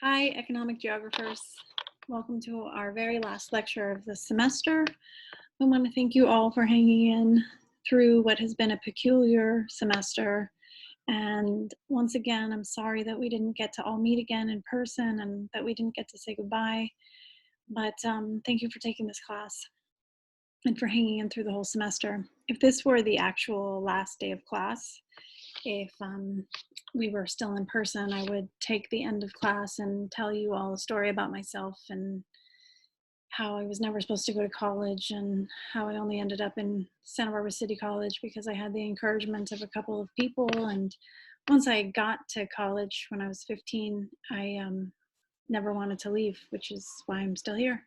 Hi, economic geographers. Welcome to our very last lecture of the semester. I want to thank you all for hanging in through what has been a peculiar semester. And once again, I'm sorry that we didn't get to all meet again in person and that we didn't get to say goodbye. But thank you for taking this class and for hanging in through the whole semester. If this were the actual last day of class, if we were still in person, I would take the end of class and tell you all a story about myself and how I was never supposed to go to college and how I only ended up in Santa Barbara City College because I had the encouragement of a couple of people. And once I got to college when I was 15, I never wanted to leave, which is why I'm still here.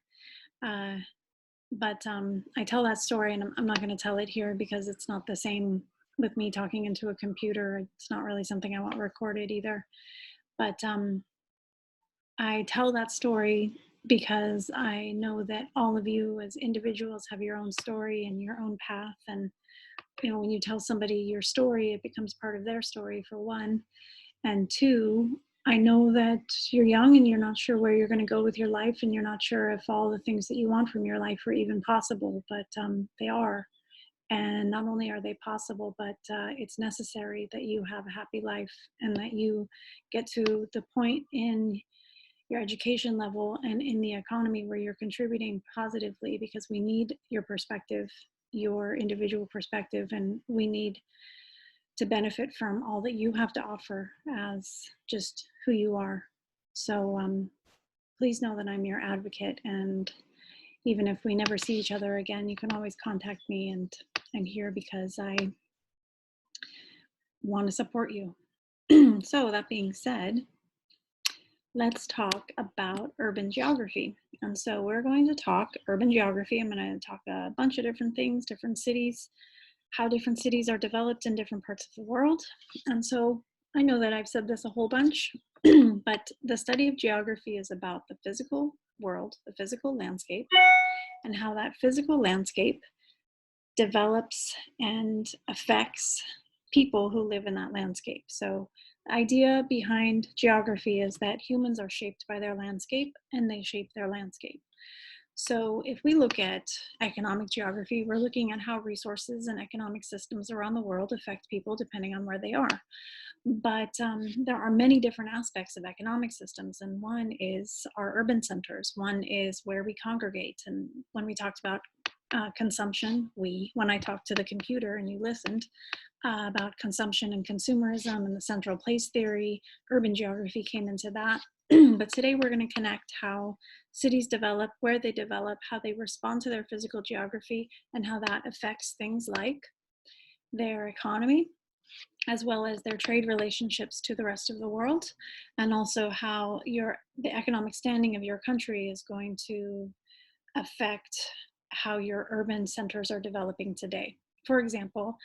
But I tell that story, and I'm not going to tell it here because it's not the same with me talking into a computer. It's not really something I want recorded either. But I tell that story because I know that all of you as individuals have your own story and your own path. And, you know, when you tell somebody your story, it becomes part of their story, for one. And two, I know that you're young and you're not sure where you're going to go with your life, and you're not sure if all the things that you want from your life are even possible, but they are. And not only are they possible, but it's necessary that you have a happy life and that you get to the point in your education level and in the economy where you're contributing positively, because we need your perspective, your individual perspective, and we need to benefit from all that you have to offer as just who you are. So please know that I'm your advocate, and even if we never see each other again, you can always contact me, and I'm here because I want to support you. So that being said, let's talk about urban geography. And so we're going to talk urban geography. I'm going to talk a bunch of different things, different cities, how different cities are developed in different parts of the world. And so I know that I've said this a whole bunch, but the study of geography is about the physical world, the physical landscape, and how that physical landscape develops and affects people who live in that landscape. So the idea behind geography is that humans are shaped by their landscape and they shape their landscape. So if we look at economic geography, we're looking at how resources and economic systems around the world affect people depending on where they are. But there are many different aspects of economic systems, and one is our urban centers. One is where we congregate. And when we talked about consumption, when I talked to the computer and you listened about consumption and consumerism and the central place theory, urban geography came into that. But today we're going to connect how cities develop, where they develop, how they respond to their physical geography, and how that affects things like their economy, as well as their trade relationships to the rest of the world, and also how the economic standing of your country is going to affect how your urban centers are developing today. For example,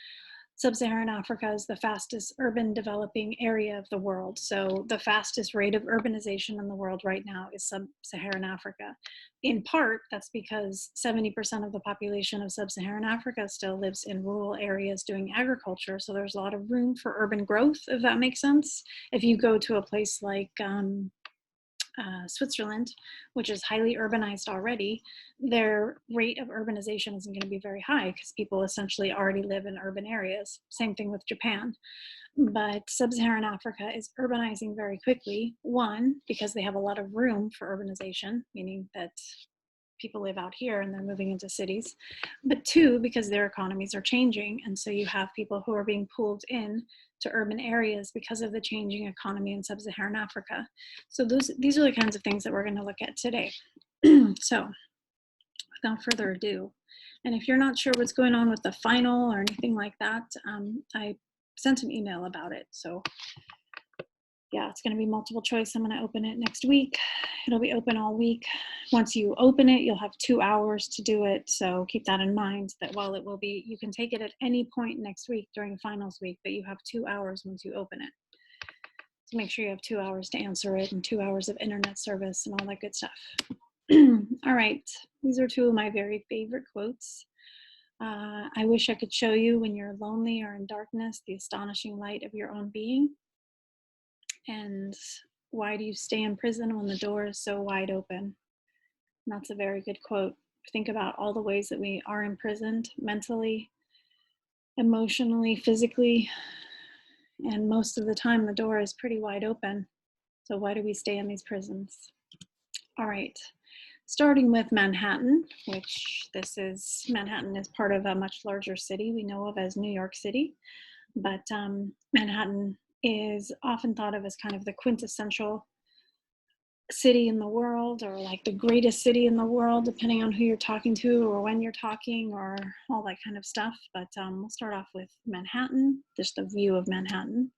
Sub-Saharan Africa is the fastest urban developing area of the world. So the fastest rate of urbanization in the world right now is Sub-Saharan Africa. In part, that's because 70% of the population of Sub-Saharan Africa still lives in rural areas doing agriculture. So there's a lot of room for urban growth, if that makes sense. If you go to a place like Switzerland, which is highly urbanized already, their rate of urbanization isn't going to be very high because people essentially already live in urban areas. Same thing with Japan. But Sub-Saharan Africa is urbanizing very quickly, one, because they have a lot of room for urbanization, meaning that people live out here and they're moving into cities, but two, because their economies are changing. And so you have people who are being pulled in to urban areas because of the changing economy in Sub-Saharan Africa. So these are the kinds of things that we're going to look at today. So without further ado, and if you're not sure what's going on with the final or anything like that, I sent an email about it. So yeah, it's going to be multiple choice. I'm going to open it next week. It'll be open all week. Once you open it, you'll have 2 hours to do it. So keep that in mind, that while it will be, you can take it at any point next week during finals week, but you have 2 hours once you open it. So make sure you have 2 hours to answer it and 2 hours of internet service and all that good stuff. All right, these are two of my very favorite quotes. I wish I could show you when you're lonely or in darkness the astonishing light of your own being. And why do you stay in prison when the door is so wide open? And that's a very good quote. Think about all the ways that we are imprisoned mentally, emotionally, physically, and most of the time the door is pretty wide open. So why do we stay in these prisons? All right, starting with Manhattan, which Manhattan is part of a much larger city we know of as New York City, but Manhattan is often thought of as kind of the quintessential city in the world, or like the greatest city in the world, depending on who you're talking to or when you're talking or all that kind of stuff. But we'll start off with Manhattan, just a view of Manhattan.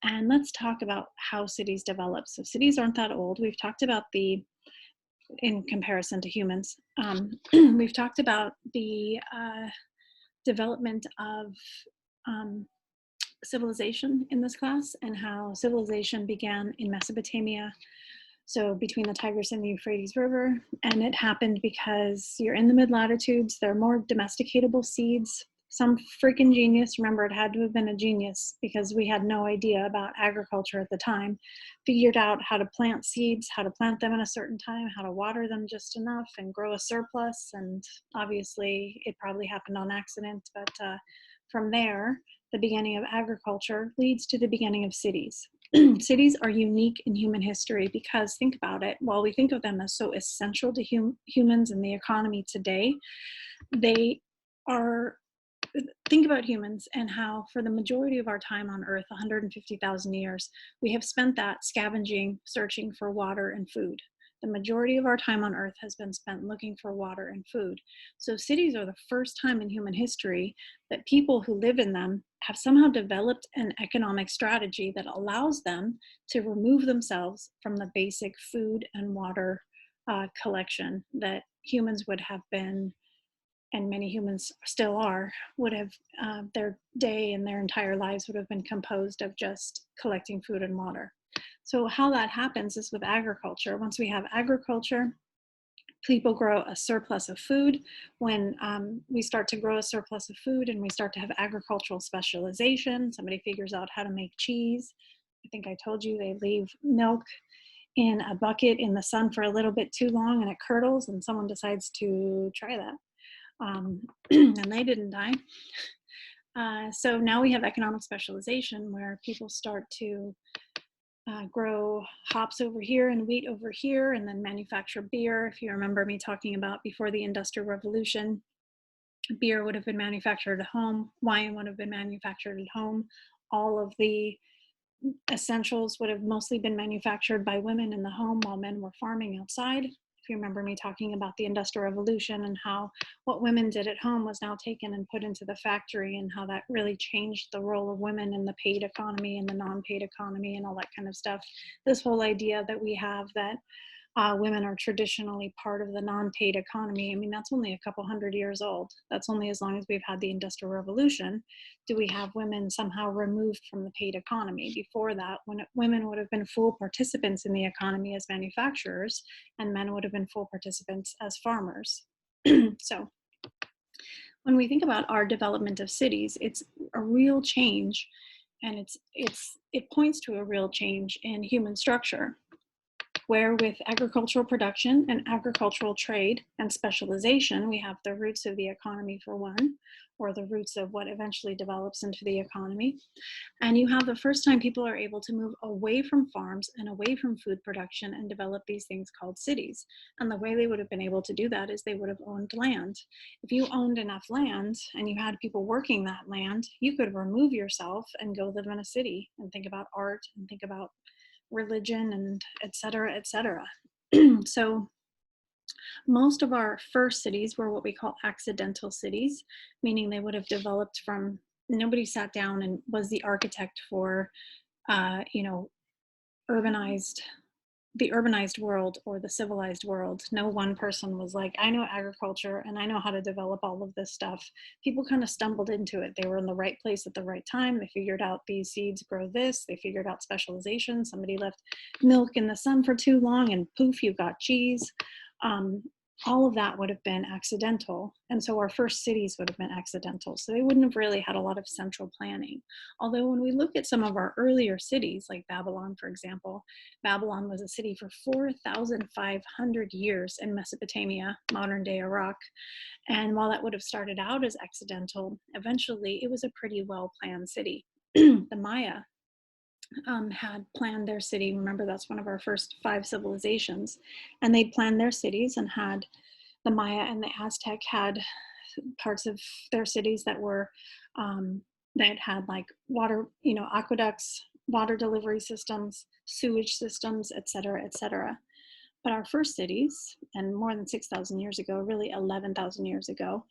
And let's talk about how cities develop. So cities aren't that old. We've talked about in comparison to humans, we've talked about the development of civilization in this class, and how civilization began in Mesopotamia, so between the Tigris and the Euphrates River. And it happened because you're in the mid-latitudes, there are more domesticatable seeds. Some freaking genius, remember, it had to have been a genius because we had no idea about agriculture at the time, figured out how to plant seeds, how to plant them in a certain time, how to water them just enough and grow a surplus. And obviously it probably happened on accident, but from there, the beginning of agriculture leads to the beginning of cities. Cities are unique in human history because, think about it, while we think of them as so essential to humans and the economy today, they are, think about humans and how for the majority of our time on Earth, 150,000 years, we have spent that scavenging, searching for water and food. The majority of our time on Earth has been spent looking for water and food. So cities are the first time in human history that people who live in them have somehow developed an economic strategy that allows them to remove themselves from the basic food and water collection that humans would have been, and many humans still are, would have, their day and their entire lives would have been composed of just collecting food and water. So how that happens is with agriculture. Once we have agriculture, people grow a surplus of food. When we start to grow a surplus of food and we start to have agricultural specialization, somebody figures out how to make cheese. I think I told you they leave milk in a bucket in the sun for a little bit too long and it curdles, and someone decides to try that. And they didn't die. So now we have economic specialization where people start to grow hops over here and wheat over here, and then manufacture beer. If you remember me talking about before the Industrial Revolution, beer would have been manufactured at home, wine would have been manufactured at home. All of the essentials would have mostly been manufactured by women in the home while men were farming outside. If you remember me talking about the Industrial Revolution and how what women did at home was now taken and put into the factory, and how that really changed the role of women in the paid economy and the non-paid economy and all that kind of stuff. This whole idea that we have that women are traditionally part of the non-paid economy, I mean, that's only a couple hundred years old. That's only as long as we've had the Industrial Revolution do we have women somehow removed from the paid economy. Before that, when women would have been full participants in the economy as manufacturers, and men would have been full participants as farmers. So when we think about our development of cities, it's a real change, and it points to a real change in human structure, where with agricultural production and agricultural trade and specialization, we have the roots of the economy for one, or the roots of what eventually develops into the economy. And you have the first time people are able to move away from farms and away from food production and develop these things called cities. And the way they would have been able to do that is they would have owned land. If you owned enough land and you had people working that land, you could remove yourself and go live in a city and think about art and think about religion and et cetera, et cetera. So most of our first cities were what we call accidental cities, meaning they would have developed from, nobody sat down and was the architect for, urbanized, the urbanized world or the civilized world. No one person was like, I know agriculture and I know how to develop all of this stuff. People kind of stumbled into it. They were in the right place at the right time. They figured out these seeds grow this. They figured out specialization. Somebody left milk in the sun for too long and poof, you got cheese. all of that would have been accidental. And so our first cities would have been accidental. So they wouldn't have really had a lot of central planning. Although when we look at some of our earlier cities, like Babylon, for example, Babylon was a city for 4,500 years in Mesopotamia, modern day Iraq. And while that would have started out as accidental, eventually it was a pretty well planned city. The Maya had planned their city. Remember, that's one of our first 5 civilizations. And they planned their cities and had the Maya and the Aztec had parts of their cities that were that had like water, aqueducts, water delivery systems, sewage systems, et cetera, et cetera. But our first cities, and more than 6,000 years ago, really 11,000 years ago,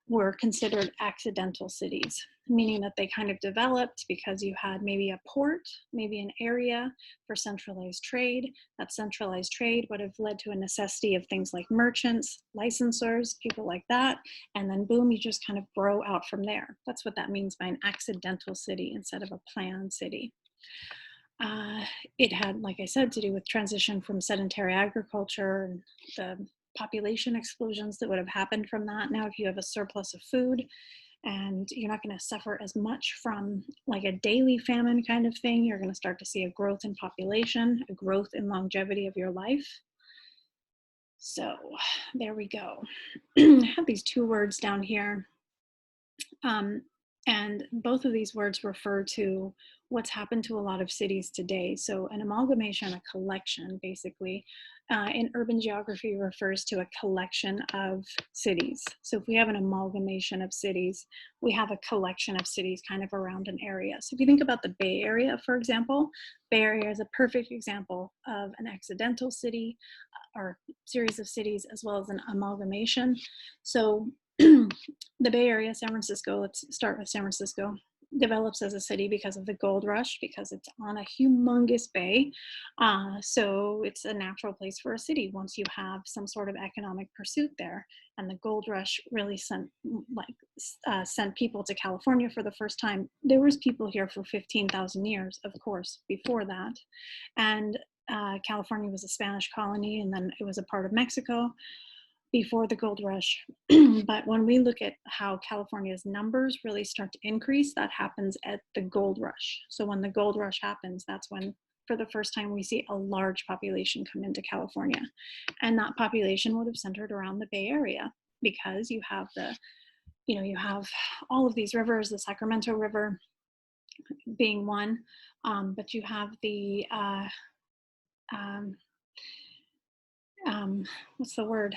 were considered accidental cities, meaning that they kind of developed because you had maybe a port, maybe an area for centralized trade. That centralized trade would have led to a necessity of things like merchants, licensors, people like that. And then boom, you just kind of grow out from there. That's what that means by an accidental city instead of a planned city. It had, like I said, to do with transition from sedentary agriculture and the population explosions that would have happened from that. Now, if you have a surplus of food and you're not going to suffer as much from like a daily famine kind of thing, you're going to start to see a growth in population, a growth in longevity of your life. So there we go. I have these 2 words down here. And both of these words refer to what's happened to a lot of cities today. So an amalgamation, a collection, basically, in urban geography refers to a collection of cities. So if we have an amalgamation of cities, we have a collection of cities kind of around an area. So if you think about the Bay Area, for example, Bay Area is a perfect example of an accidental city or series of cities as well as an amalgamation. So the Bay Area, San Francisco, let's start with San Francisco, develops as a city because of the gold rush, because it's on a humongous bay. So it's a natural place for a city once you have some sort of economic pursuit there. And the gold rush really sent people to California for the first time. There was people here for 15,000 years, of course, before that. And California was a Spanish colony, and then it was a part of Mexico before the gold rush. But when we look at how California's numbers really start to increase, that happens at the gold rush. So when the gold rush happens, that's when for the first time we see a large population come into California. And that population would have centered around the Bay Area because you have you have all of these rivers, the Sacramento River being one, but you have the what's the word?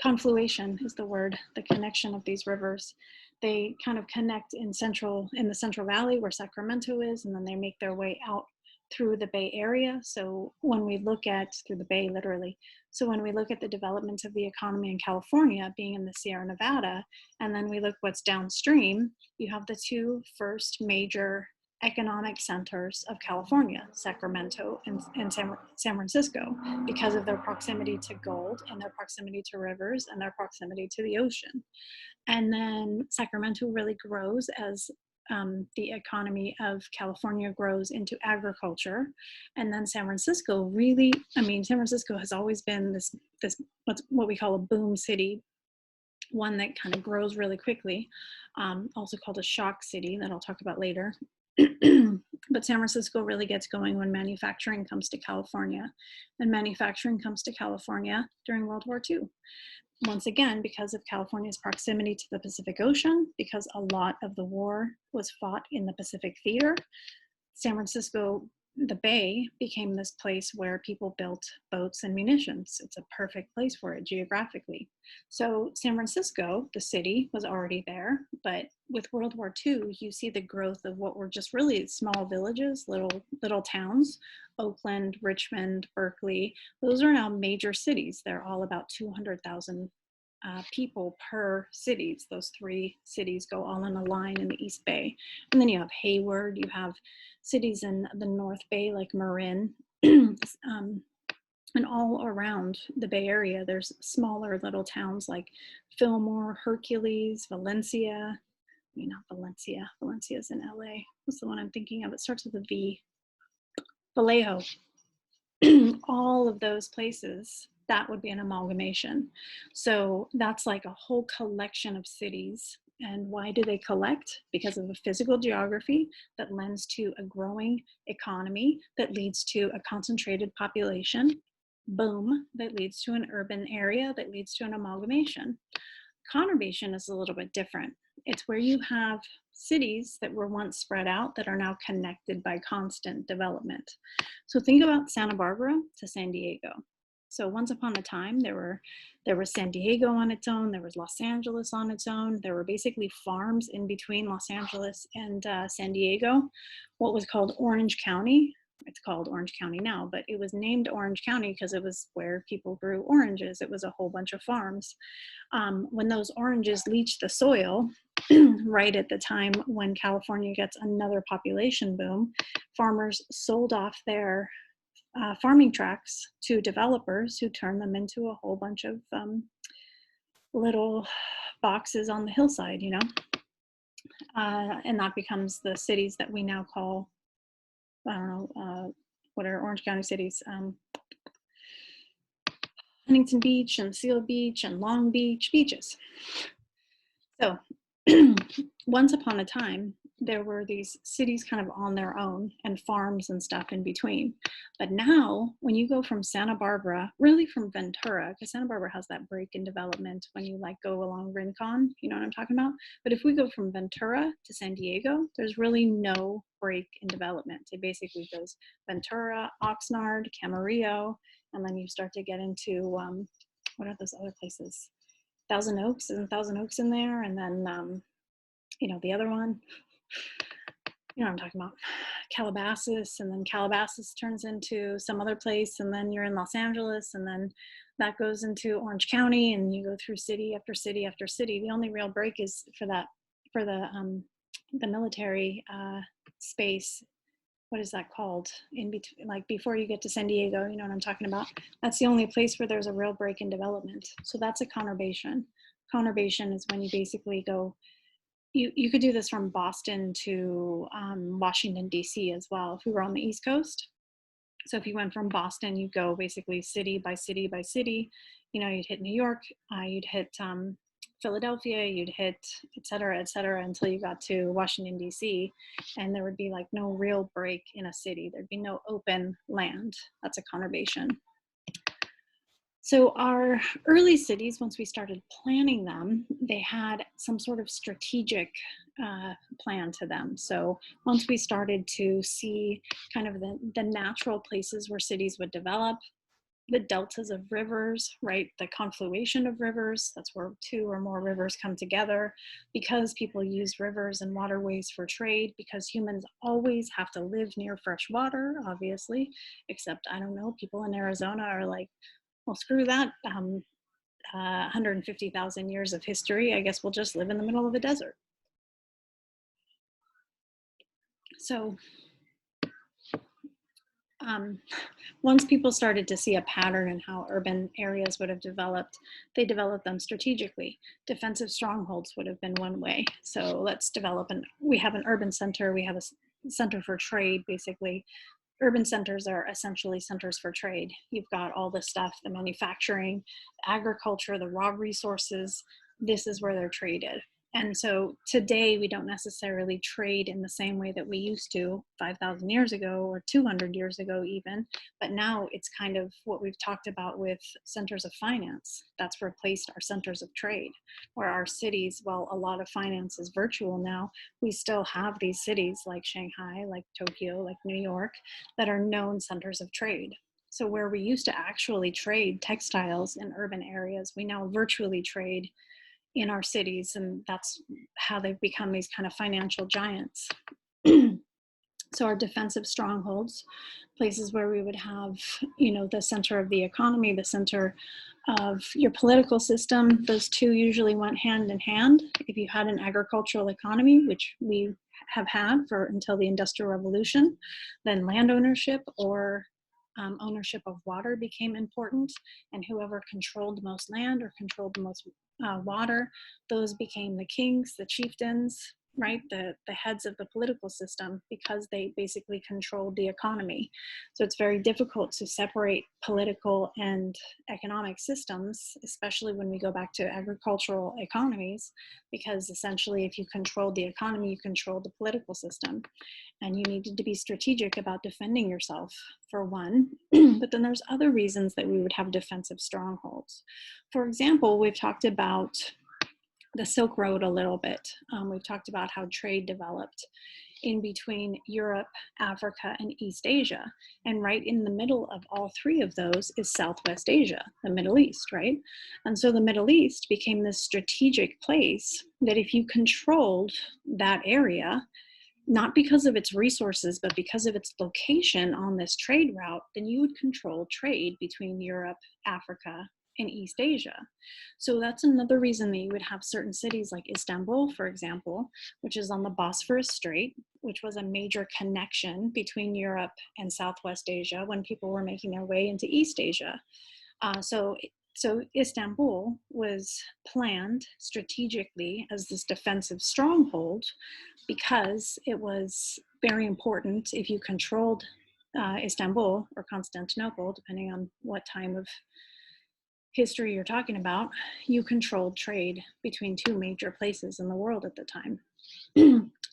Confluation is the word, the connection of these rivers. They kind of connect in the Central Valley where Sacramento is, and then they make their way out through the Bay Area. So when we look at, through the Bay literally, so when we look at the development of the economy in California being in the Sierra Nevada, and then we look what's downstream, you have the 2 first major economic centers of California, Sacramento and San Francisco, because of their proximity to gold and their proximity to rivers and their proximity to the ocean. And then Sacramento really grows as the economy of California grows into agriculture. And then San Francisco really, San Francisco has always been this what we call a boom city, one that kind of grows really quickly, also called a shock city that I'll talk about later. But San Francisco really gets going when manufacturing comes to California. And manufacturing comes to California during World War II. Once again, because of California's proximity to the Pacific Ocean, because a lot of the war was fought in the Pacific Theater, San Francisco, the Bay, became this place where people built boats and munitions. It's a perfect place for it geographically. So San Francisco, the city, was already there, but with World War II, you see the growth of what were just really small villages, little towns. Oakland, Richmond, Berkeley, those are now major cities. They're all about 200,000 people per cities. Those 3 cities go all in a line in the East Bay. And then you have Hayward, you have cities in the North Bay like Marin, and all around the Bay Area, there's smaller little towns like Fillmore, Hercules, Valencia. Not Valencia. Valencia's in LA. What's the one I'm thinking of? It starts with a V. Vallejo. All of those places that would be an amalgamation. So that's like a whole collection of cities. And why do they collect? Because of a physical geography that lends to a growing economy that leads to a concentrated population. Boom, that leads to an urban area that leads to an amalgamation. Conurbation is a little bit different. It's where you have cities that were once spread out that are now connected by constant development. So think about Santa Barbara to San Diego. So once upon a time, there was San Diego on its own, there was Los Angeles on its own, there were basically farms in between Los Angeles and San Diego, what was called Orange County. It's called Orange County now, but it was named Orange County because it was where people grew oranges. It was a whole bunch of farms. When those oranges leach the soil, right at the time when California gets another population boom, farmers sold off their farming tracts to developers who turned them into a whole bunch of little boxes on the hillside, you know, and that becomes the cities that we now call, I don't know, what are Orange County cities? Huntington Beach and Seal Beach and Long Beach beaches. So once upon a time, there were these cities kind of on their own and farms and stuff in between. But now, when you go from Santa Barbara, really from Ventura, because Santa Barbara has that break in development when you like go along Rincon, you know what I'm talking about? But if we go from Ventura to San Diego, there's really no break in development. It basically goes Ventura, Oxnard, Camarillo, and then you start to get into, what are those other places? Thousand Oaks, isn't Thousand Oaks in there? And then, you know, the other one, you know what I'm talking about, Calabasas, and then Calabasas turns into some other place, and then you're in Los Angeles, and then that goes into Orange County, and you go through city after city after city. The only real break is for the military space. What is that called? In between, like before you get to San Diego, you know what I'm talking about? That's the only place where there's a real break in development. So that's a conurbation. Conurbation is when you basically go, you could do this from Boston to Washington, D.C. as well, if we were on the East Coast. So if you went from Boston, you go basically city by city by city. You know, you'd hit New York, you'd hit Philadelphia, you'd hit et cetera, until you got to Washington, D.C. And there would be like no real break in a city. There'd be no open land. That's a conurbation. So our early cities, once we started planning them, they had some sort of strategic plan to them. So once we started to see kind of the natural places where cities would develop, the deltas of rivers, right? The confluation of rivers, that's where two or more rivers come together. Because people use rivers and waterways for trade, because humans always have to live near fresh water, obviously, except, I don't know, people in Arizona are like, well, screw that, 150,000 years of history, I guess we'll just live in the middle of a desert. So once people started to see a pattern in how urban areas would have developed, they developed them strategically. Defensive strongholds would have been one way. So let's develop, we have an urban center, we have a center for trade, basically. Urban centers are essentially centers for trade. You've got all the stuff, the manufacturing, the agriculture, the raw resources. This is where they're traded. And so today we don't necessarily trade in the same way that we used to 5,000 years ago or 200 years ago even, but now it's kind of what we've talked about with centers of finance. That's replaced our centers of trade, where our cities, while a lot of finance is virtual now, we still have these cities like Shanghai, like Tokyo, like New York, that are known centers of trade. So where we used to actually trade textiles in urban areas, we now virtually trade in our cities, and that's how they've become these kind of financial giants. So our defensive strongholds, places where we would have, you know, the center of the economy, the center of your political system, those two usually went hand in hand. If you had an agricultural economy, which we have had for until the Industrial Revolution, then land ownership or ownership of water became important, and whoever controlled the most land or controlled the most water, those became the kings, the chieftains, right? The heads of the political system, because they basically controlled the economy. So it's very difficult to separate political and economic systems, especially when we go back to agricultural economies, because essentially if you control the economy, you control the political system. And you needed to be strategic about defending yourself, for one. But then there's other reasons that we would have defensive strongholds. For example, we've talked about the Silk Road a little bit. We've talked about how trade developed in between Europe, Africa, and East Asia. And right in the middle of all three of those is Southwest Asia, the Middle East, right? And so the Middle East became this strategic place that if you controlled that area, not because of its resources, but because of its location on this trade route, then you would control trade between Europe, Africa, and East Asia. So that's another reason that you would have certain cities like Istanbul, for example, which is on the Bosphorus Strait, which was a major connection between Europe and Southwest Asia when people were making their way into East Asia. So Istanbul was planned strategically as this defensive stronghold because it was very important. If you controlled Istanbul or Constantinople, depending on what time of history you're talking about, you controlled trade between two major places in the world at the time.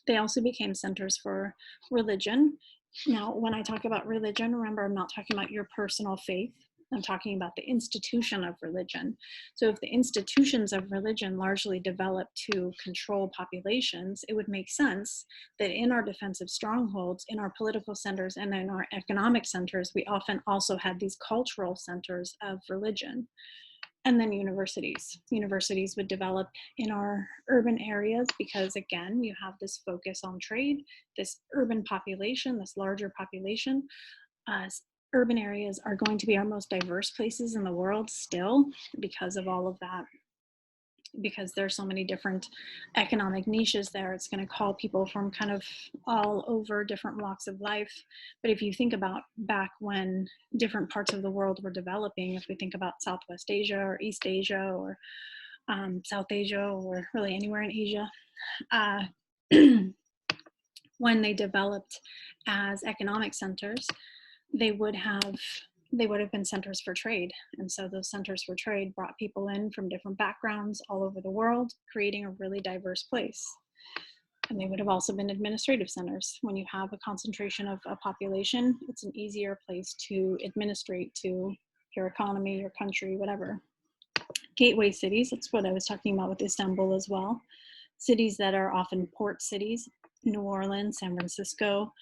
They also became centers for religion. Now, when I talk about religion, remember, I'm not talking about your personal faith. I'm talking about the institution of religion. So if the institutions of religion largely developed to control populations, it would make sense that in our defensive strongholds, in our political centers, and in our economic centers, we often also had these cultural centers of religion. And then universities. Universities would develop in our urban areas because, again, you have this focus on trade, this urban population, this larger population. Urban areas are going to be our most diverse places in the world still because of all of that. Because there's so many different economic niches there, it's going to call people from kind of all over different walks of life. But if you think about back when different parts of the world were developing, if we think about Southwest Asia or East Asia or South Asia or really anywhere in Asia, when they developed as economic centers, they would have been centers for trade. And so those centers for trade brought people in from different backgrounds all over the world, creating a really diverse place. And they would have also been administrative centers. When you have a concentration of a population, it's an easier place to administrate to your economy, your country, whatever. Gateway cities, that's what I was talking about with Istanbul as well. Cities that are often port cities, New Orleans, San Francisco,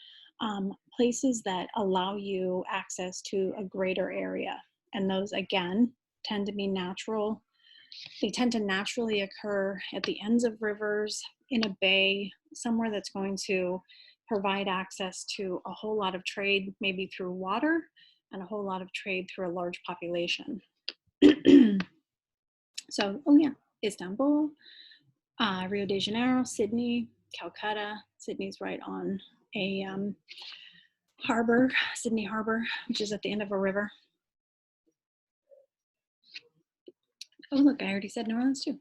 places that allow you access to a greater area. And those, again, tend to be natural. They tend to naturally occur at the ends of rivers, in a bay, somewhere that's going to provide access to a whole lot of trade, maybe through water, and a whole lot of trade through a large population. So, Istanbul, Rio de Janeiro, Sydney, Calcutta. Sydney's right on a harbor, Sydney Harbor, which is at the end of a river. Oh, look, I already said New Orleans too.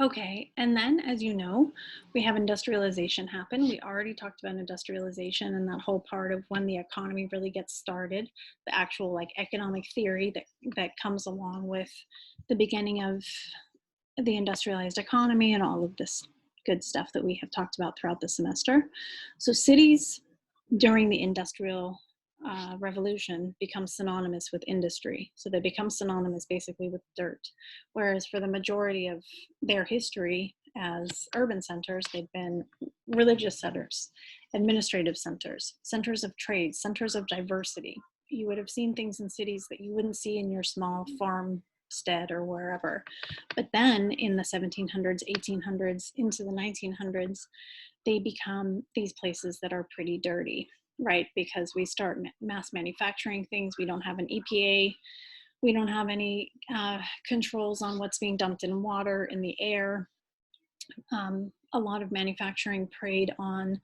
Okay, and then, as you know, we have industrialization happen. We already talked about industrialization and that whole part of when the economy really gets started, the actual like economic theory that comes along with the beginning of the industrialized economy and all of this good stuff that we have talked about throughout the semester. So cities during the industrial revolution become synonymous with industry. So they become synonymous basically with dirt. Whereas for the majority of their history as urban centers, they've been religious centers, administrative centers, centers of trade, centers of diversity. You would have seen things in cities that you wouldn't see in your small farmstead or wherever. But then in the 1700s, 1800s, into the 1900s, they become these places that are pretty dirty, right? Because we start mass manufacturing things. We don't have an EPA. We don't have any controls on what's being dumped in water, in the air. A lot of manufacturing preyed on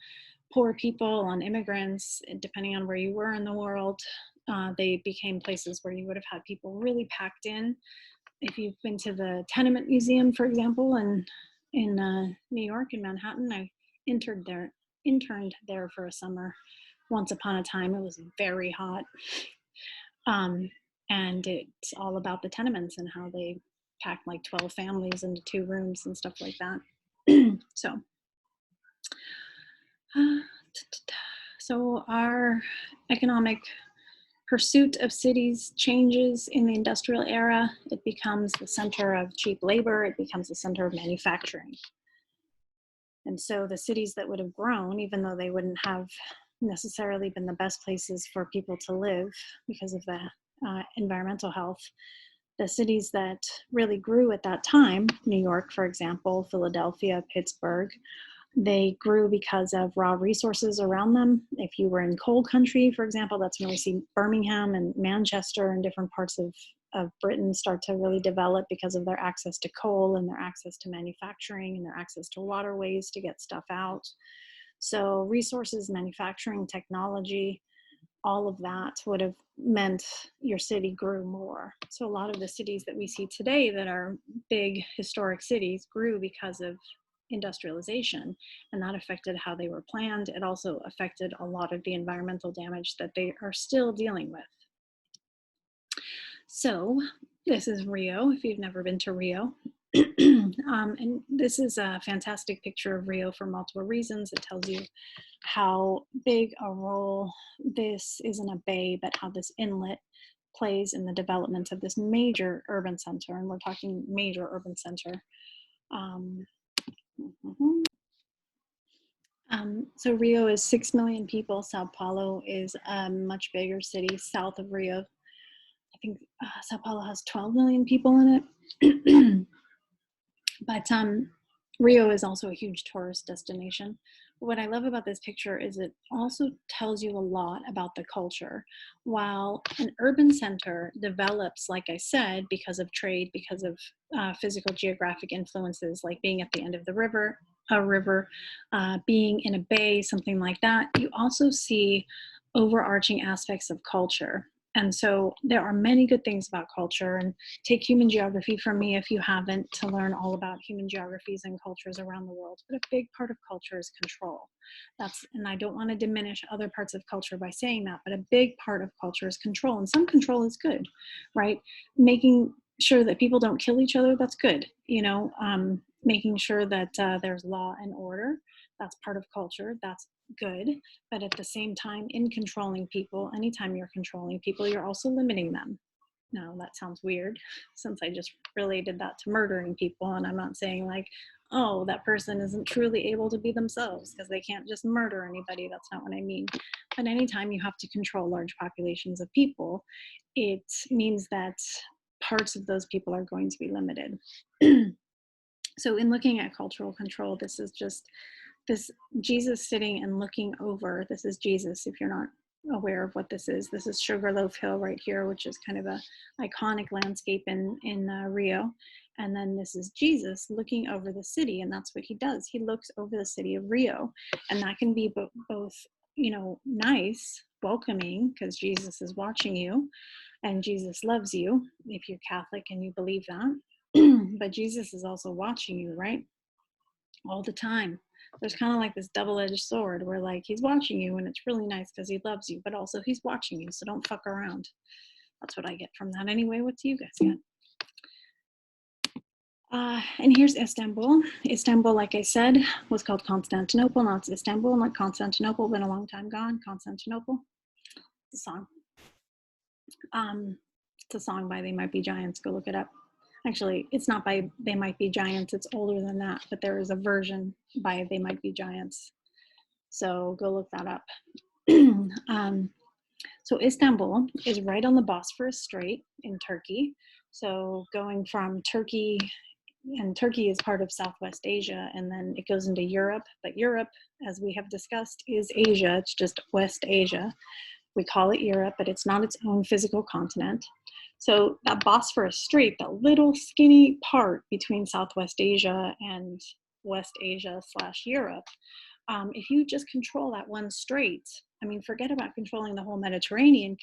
poor people, on immigrants, depending on where you were in the world. They became places where you would have had people really packed in. If you've been to the Tenement Museum, for example, in New York, in Manhattan. I interned there for a summer. Once upon a time, it was very hot. And it's all about the tenements and how they packed like 12 families into 2 rooms and stuff like that. So, so our economic pursuit of cities changes in the industrial era. It becomes the center of cheap labor. It becomes the center of manufacturing. And so the cities that would have grown, even though they wouldn't have necessarily been the best places for people to live because of the environmental health, the cities that really grew at that time, New York, for example, Philadelphia, Pittsburgh, they grew because of raw resources around them. If you were in coal country, for example, that's when we see Birmingham and Manchester and different parts of Britain start to really develop because of their access to coal and their access to manufacturing and their access to waterways to get stuff out. So resources, manufacturing, technology, all of that would have meant your city grew more. So a lot of the cities that we see today that are big historic cities grew because of industrialization, and that affected how they were planned. It also affected a lot of the environmental damage that they are still dealing with. So this is Rio, if you've never been to Rio. And this is a fantastic picture of Rio for multiple reasons. It tells you how big a role this isn't a bay, but how this inlet plays in the development of this major urban center. And we're talking major urban center. So Rio is 6 million people. Sao Paulo is a much bigger city south of Rio. I think Sao Paulo has 12 million people in it. But Rio is also a huge tourist destination. What I love about this picture is it also tells you a lot about the culture. While an urban center develops, like I said, because of trade, because of physical geographic influences, like being at the end of the river, being in a bay, something like that, you also see overarching aspects of culture. And so there are many good things about culture, and take human geography from me if you haven't, to learn all about human geographies and cultures around the world. But a big part of culture is control. And I don't want to diminish other parts of culture by saying that, but a big part of culture is control, and some control is good, right? Making sure that people don't kill each other, that's good. Making sure that there's law and order, that's part of culture, that's good. But at the same time, in controlling people, anytime you're controlling people, you're also limiting them. Now that sounds weird, since I just related that to murdering people, and I'm not saying like, oh, that person isn't truly able to be themselves because they can't just murder anybody. That's not what I mean. But anytime you have to control large populations of people, it means that parts of those people are going to be limited. So in looking at cultural control, this is just this Jesus sitting and looking over. This is Jesus, if you're not aware of what this is. This is Sugarloaf Hill right here, which is kind of a iconic landscape in Rio. And then this is Jesus looking over the city, and that's what he does. He looks over the city of Rio, and that can be both, nice, welcoming, because Jesus is watching you, and Jesus loves you if you're Catholic and you believe that. But Jesus is also watching you, right? All the time. There's kind of like this double-edged sword where like he's watching you and it's really nice because he loves you, but also he's watching you, so don't fuck around. That's what I get from that anyway. What do you guys get? And here's Istanbul. Istanbul, like I said, was called Constantinople. Now it's Istanbul, not Constantinople. Been a long time gone. Constantinople. It's a song. It's a song by They Might Be Giants. Go look it up. Actually, it's not by They Might Be Giants. It's older than that, but there is a version by They Might Be Giants. So go look that up. So Istanbul is right on the Bosphorus Strait in Turkey. So going from Turkey, and Turkey is part of Southwest Asia, and then it goes into Europe. But Europe, as we have discussed, is Asia. It's just West Asia. We call it Europe, but it's not its own physical continent. So that Bosphorus Strait, that little skinny part between Southwest Asia and West Asia / Europe, if you just control that one strait, I mean, forget about controlling the whole Mediterranean,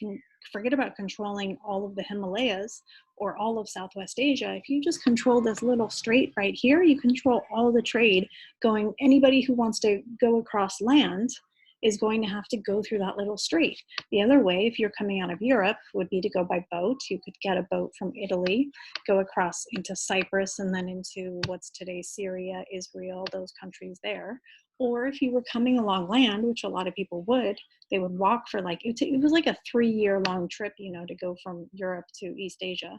forget about controlling all of the Himalayas or all of Southwest Asia. If you just control this little strait right here, you control all the trade going. Anybody who wants to go across land is going to have to go through that little strait. The other way, if you're coming out of Europe, would be to go by boat. You could get a boat from Italy, go across into Cyprus, and then into what's today Syria, Israel, those countries there. Or if you were coming along land, which a lot of people would, they would walk for like, it was like a 3-year long trip, you know, to go from Europe to East Asia.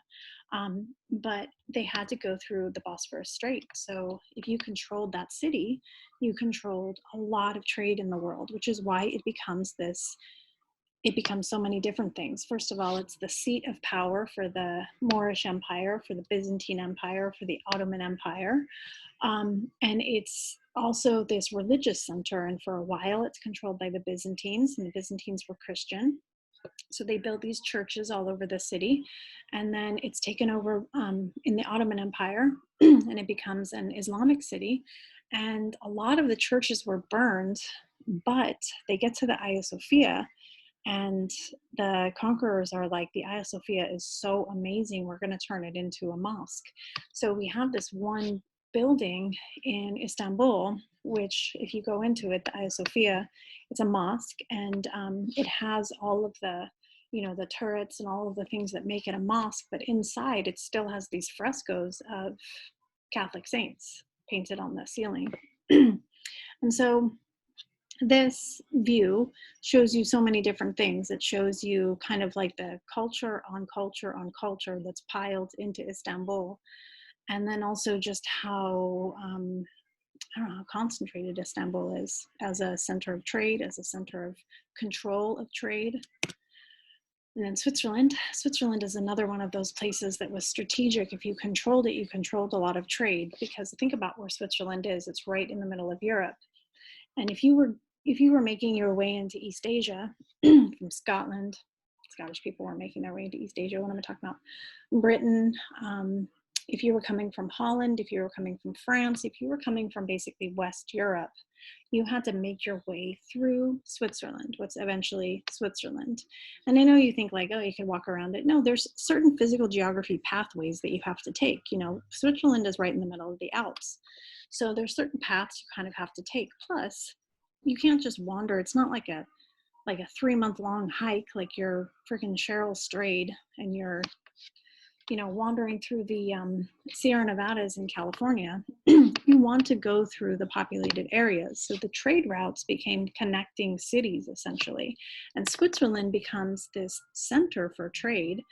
But they had to go through the Bosphorus Strait. So if you controlled that city, you controlled a lot of trade in the world, which is why it becomes so many different things. First of all, it's the seat of power for the Moorish Empire, for the Byzantine Empire, for the Ottoman Empire. And it's also this religious center. And for a while, it's controlled by the Byzantines, and the Byzantines were Christian. So they built these churches all over the city. And then it's taken over in the Ottoman Empire, and it becomes an Islamic city. And a lot of the churches were burned, but they get to the Hagia Sophia, and the conquerors are like, the Hagia Sophia is so amazing, we're going to turn it into a mosque. So we have this one building in Istanbul, which if you go into it, the Hagia Sophia, it's a mosque, and it has all of the, you know, the turrets and all of the things that make it a mosque, but inside it still has these frescoes of Catholic saints painted on the ceiling. And so this view shows you so many different things. It shows you kind of like the culture on culture on culture that's piled into Istanbul. And then also just how, I don't know, how concentrated Istanbul is as a center of trade, as a center of control of trade. And then Switzerland is another one of those places that was strategic. If you controlled it, you controlled a lot of trade, because think about where Switzerland is. It's right in the middle of Europe. And if you were making your way into East Asia from Scotland, Scottish people were making their way into East Asia. What am I talking about? Britain. If you were coming from Holland, if you were coming from France, if you were coming from basically West Europe, you had to make your way through Switzerland, what's eventually Switzerland. And I know you think like, oh, you can walk around it. No, there's certain physical geography pathways that you have to take. You know, Switzerland is right in the middle of the Alps. So there's certain paths you kind of have to take. Plus, you can't just wander. It's not like a 3-month-long hike, like you're freaking Cheryl Strayed and you're, you know, wandering through the Sierra Nevadas in California. You want to go through the populated areas. So the trade routes became connecting cities essentially. And Switzerland becomes this center for trade,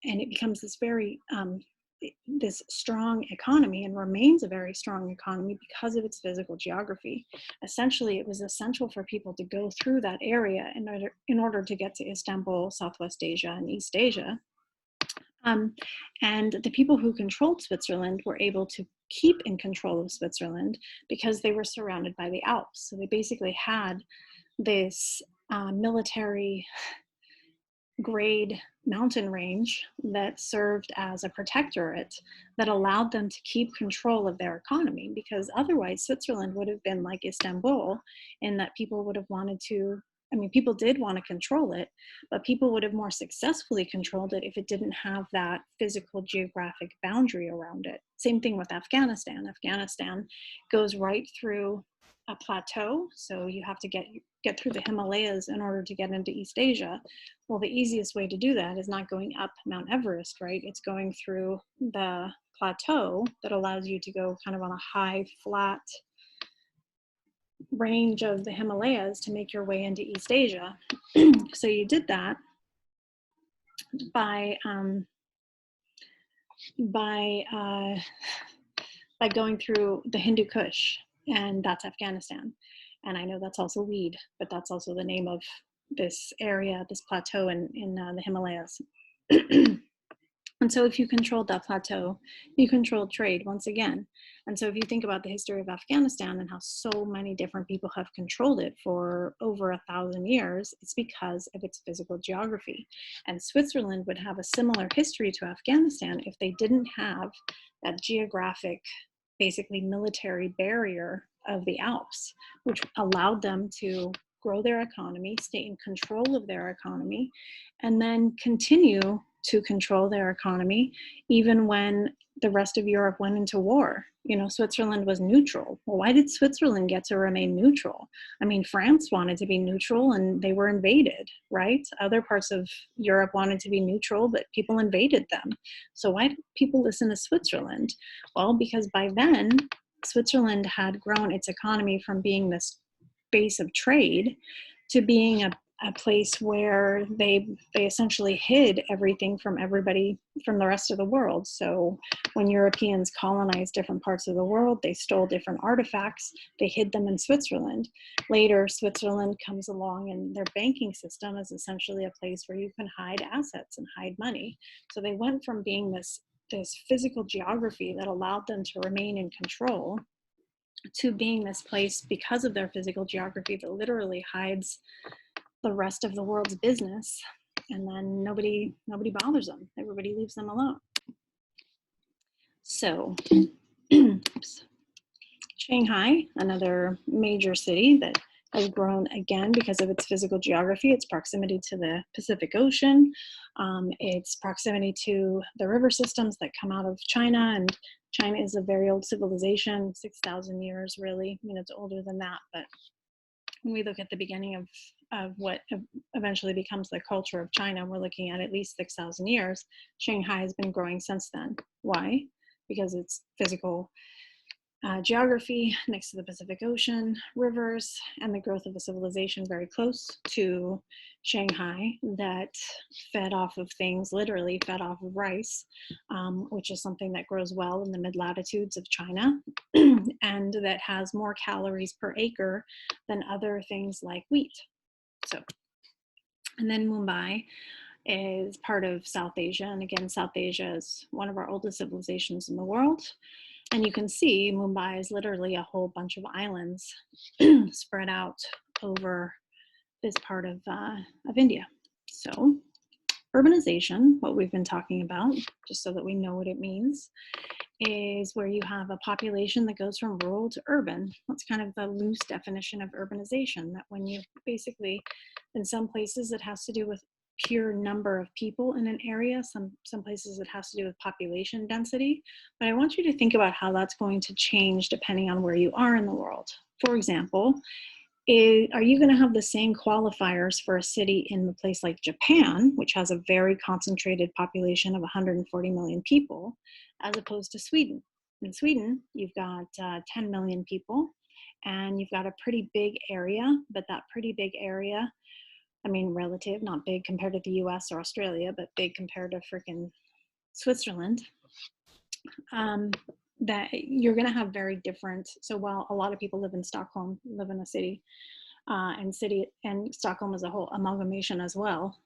and it becomes this very this strong economy, and remains a very strong economy because of its physical geography. Essentially, it was essential for people to go through that area in order to get to Istanbul, Southwest Asia, and East Asia. And the people who controlled Switzerland were able to keep in control of Switzerland because they were surrounded by the Alps. So they basically had this military grade mountain range that served as a protectorate that allowed them to keep control of their economy, because otherwise Switzerland would have been like Istanbul in that people would have wanted to, I mean, people did want to control it, but people would have more successfully controlled it if it didn't have that physical geographic boundary around it. Same thing with Afghanistan. Afghanistan goes right through a plateau, so you have to get through the Himalayas in order to get into East Asia. Well, the easiest way to do that is not going up Mount Everest, right? It's going through the plateau that allows you to go kind of on a high, flat range of the Himalayas to make your way into East Asia. So you did that by going through the Hindu Kush, and that's Afghanistan. And I know that's also weed, but that's also the name of this area, this plateau in the Himalayas. And so if you controlled that plateau, you controlled trade once again. And so if you think about the history of Afghanistan and how so many different people have controlled it for over 1,000 years, it's because of its physical geography. And Switzerland would have a similar history to Afghanistan if they didn't have that geographic, basically military barrier of the Alps, which allowed them to grow their economy, stay in control of their economy, and then continue to control their economy even when the rest of Europe went into war. You know, Switzerland was neutral. Well, why did Switzerland get to remain neutral? I mean, France wanted to be neutral and they were invaded, right? Other parts of Europe wanted to be neutral, but people invaded them. So why did people listen to Switzerland? Well, because by then, Switzerland had grown its economy from being this base of trade to being a place where they essentially hid everything from everybody, from the rest of the world. So when Europeans colonized different parts of the world, they stole different artifacts, they hid them in Switzerland. Later, Switzerland comes along and their banking system is essentially a place where you can hide assets and hide money. So they went from being this physical geography that allowed them to remain in control to being this place, because of their physical geography, that literally hides the rest of the world's business, and then nobody bothers them. Everybody leaves them alone. So Shanghai, another major city that has grown again because of its physical geography, its proximity to the Pacific Ocean, its proximity to the river systems that come out of China. And China is a very old civilization, 6,000 years really. I mean, it's older than that, but when we look at the beginning of what eventually becomes the culture of China, we're looking at least 6,000 years. Shanghai has been growing since then. Why? Because it's physical geography next to the Pacific Ocean, rivers, and the growth of a civilization very close to Shanghai that fed off of things, literally fed off of rice, which is something that grows well in the mid-latitudes of China and that has more calories per acre than other things like wheat. So, and then Mumbai is part of South Asia. And again, South Asia is one of our oldest civilizations in the world. And you can see Mumbai is literally a whole bunch of islands spread out over this part of India. So urbanization, what we've been talking about, just so that we know what it means, is where you have a population that goes from rural to urban. That's kind of the loose definition of urbanization, that when you basically, in some places it has to do with pure number of people in an area, some places it has to do with population density. But I want you to think about how that's going to change depending on where you are in the world. For example, are you going to have the same qualifiers for a city in a place like Japan, which has a very concentrated population of 140 million people, as opposed to Sweden? In Sweden, you've got 10 million people, and you've got a pretty big area, but that pretty big area, I mean, relative, not big compared to the US or Australia, but big compared to freaking Switzerland, that you're going to have very different. So while a lot of people live in Stockholm, live in a city, and Stockholm as a whole amalgamation as well,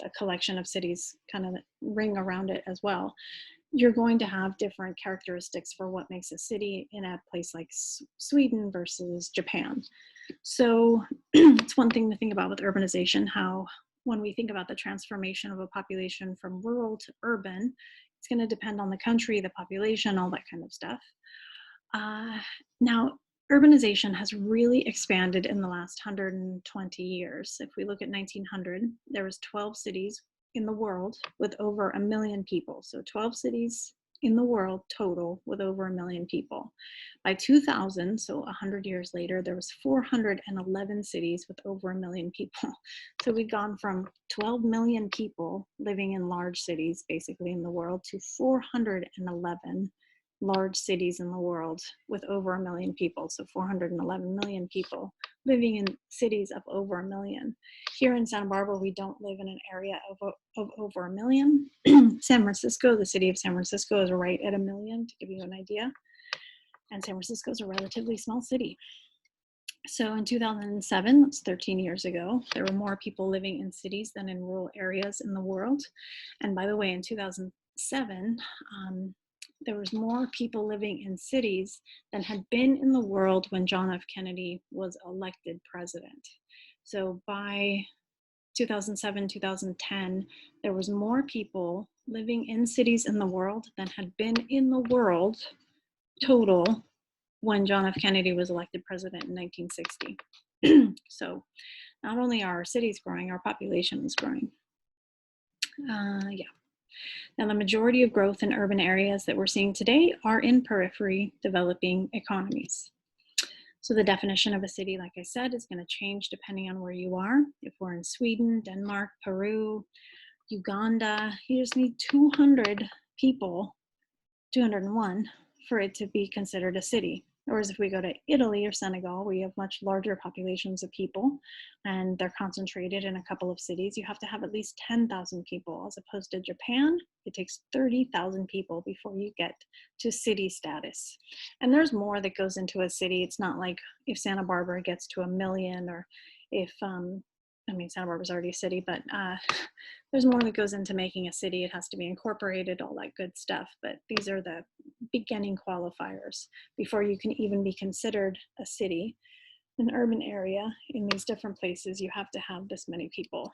a collection of cities kind of ring around it as well, you're going to have different characteristics for what makes a city in a place like Sweden versus Japan. So it's one thing to think about with urbanization, how when we think about the transformation of a population from rural to urban, it's going to depend on the country, the population, all that kind of stuff. Now, urbanization has really expanded in the last 120 years. If we look at 1900, there was 12 cities in the world with over 1 million people. So 12 cities in the world total with over 1 million people. By 2000, so 100 years later, there was 411 cities with over 1 million people. So we've gone from 12 million people living in large cities, basically in the world, to 411 large cities in the world with over 1 million people. So 411 million people living in cities of over 1 million. Here in Santa Barbara, we don't live in an area of over 1 million. San Francisco, the city of San Francisco, is right at 1 million, to give you an idea. And San Francisco is a relatively small city. So in 2007, that's 13 years ago, there were more people living in cities than in rural areas in the world. And by the way, in 2007, there was more people living in cities than had been in the world when John F. Kennedy was elected president. So by 2007, 2010, there was more people living in cities in the world than had been in the world total when John F. Kennedy was elected president in 1960. So not only are our cities growing, our population is growing. Yeah. Now, the majority of growth in urban areas that we're seeing today are in periphery developing economies. So the definition of a city, like I said, is going to change depending on where you are. If we're in Sweden, Denmark, Peru, Uganda, you just need 200 people, 201, for it to be considered a city. Whereas if we go to Italy or Senegal, we have much larger populations of people and they're concentrated in a couple of cities. You have to have at least 10,000 people, as opposed to Japan. It takes 30,000 people before you get to city status. And there's more that goes into a city. It's not like if Santa Barbara gets to 1 million, or if, I mean, Santa Barbara's already a city, but there's more that goes into making a city. It has to be incorporated, all that good stuff. But these are the beginning qualifiers before you can even be considered a city. An urban area in these different places, you have to have this many people.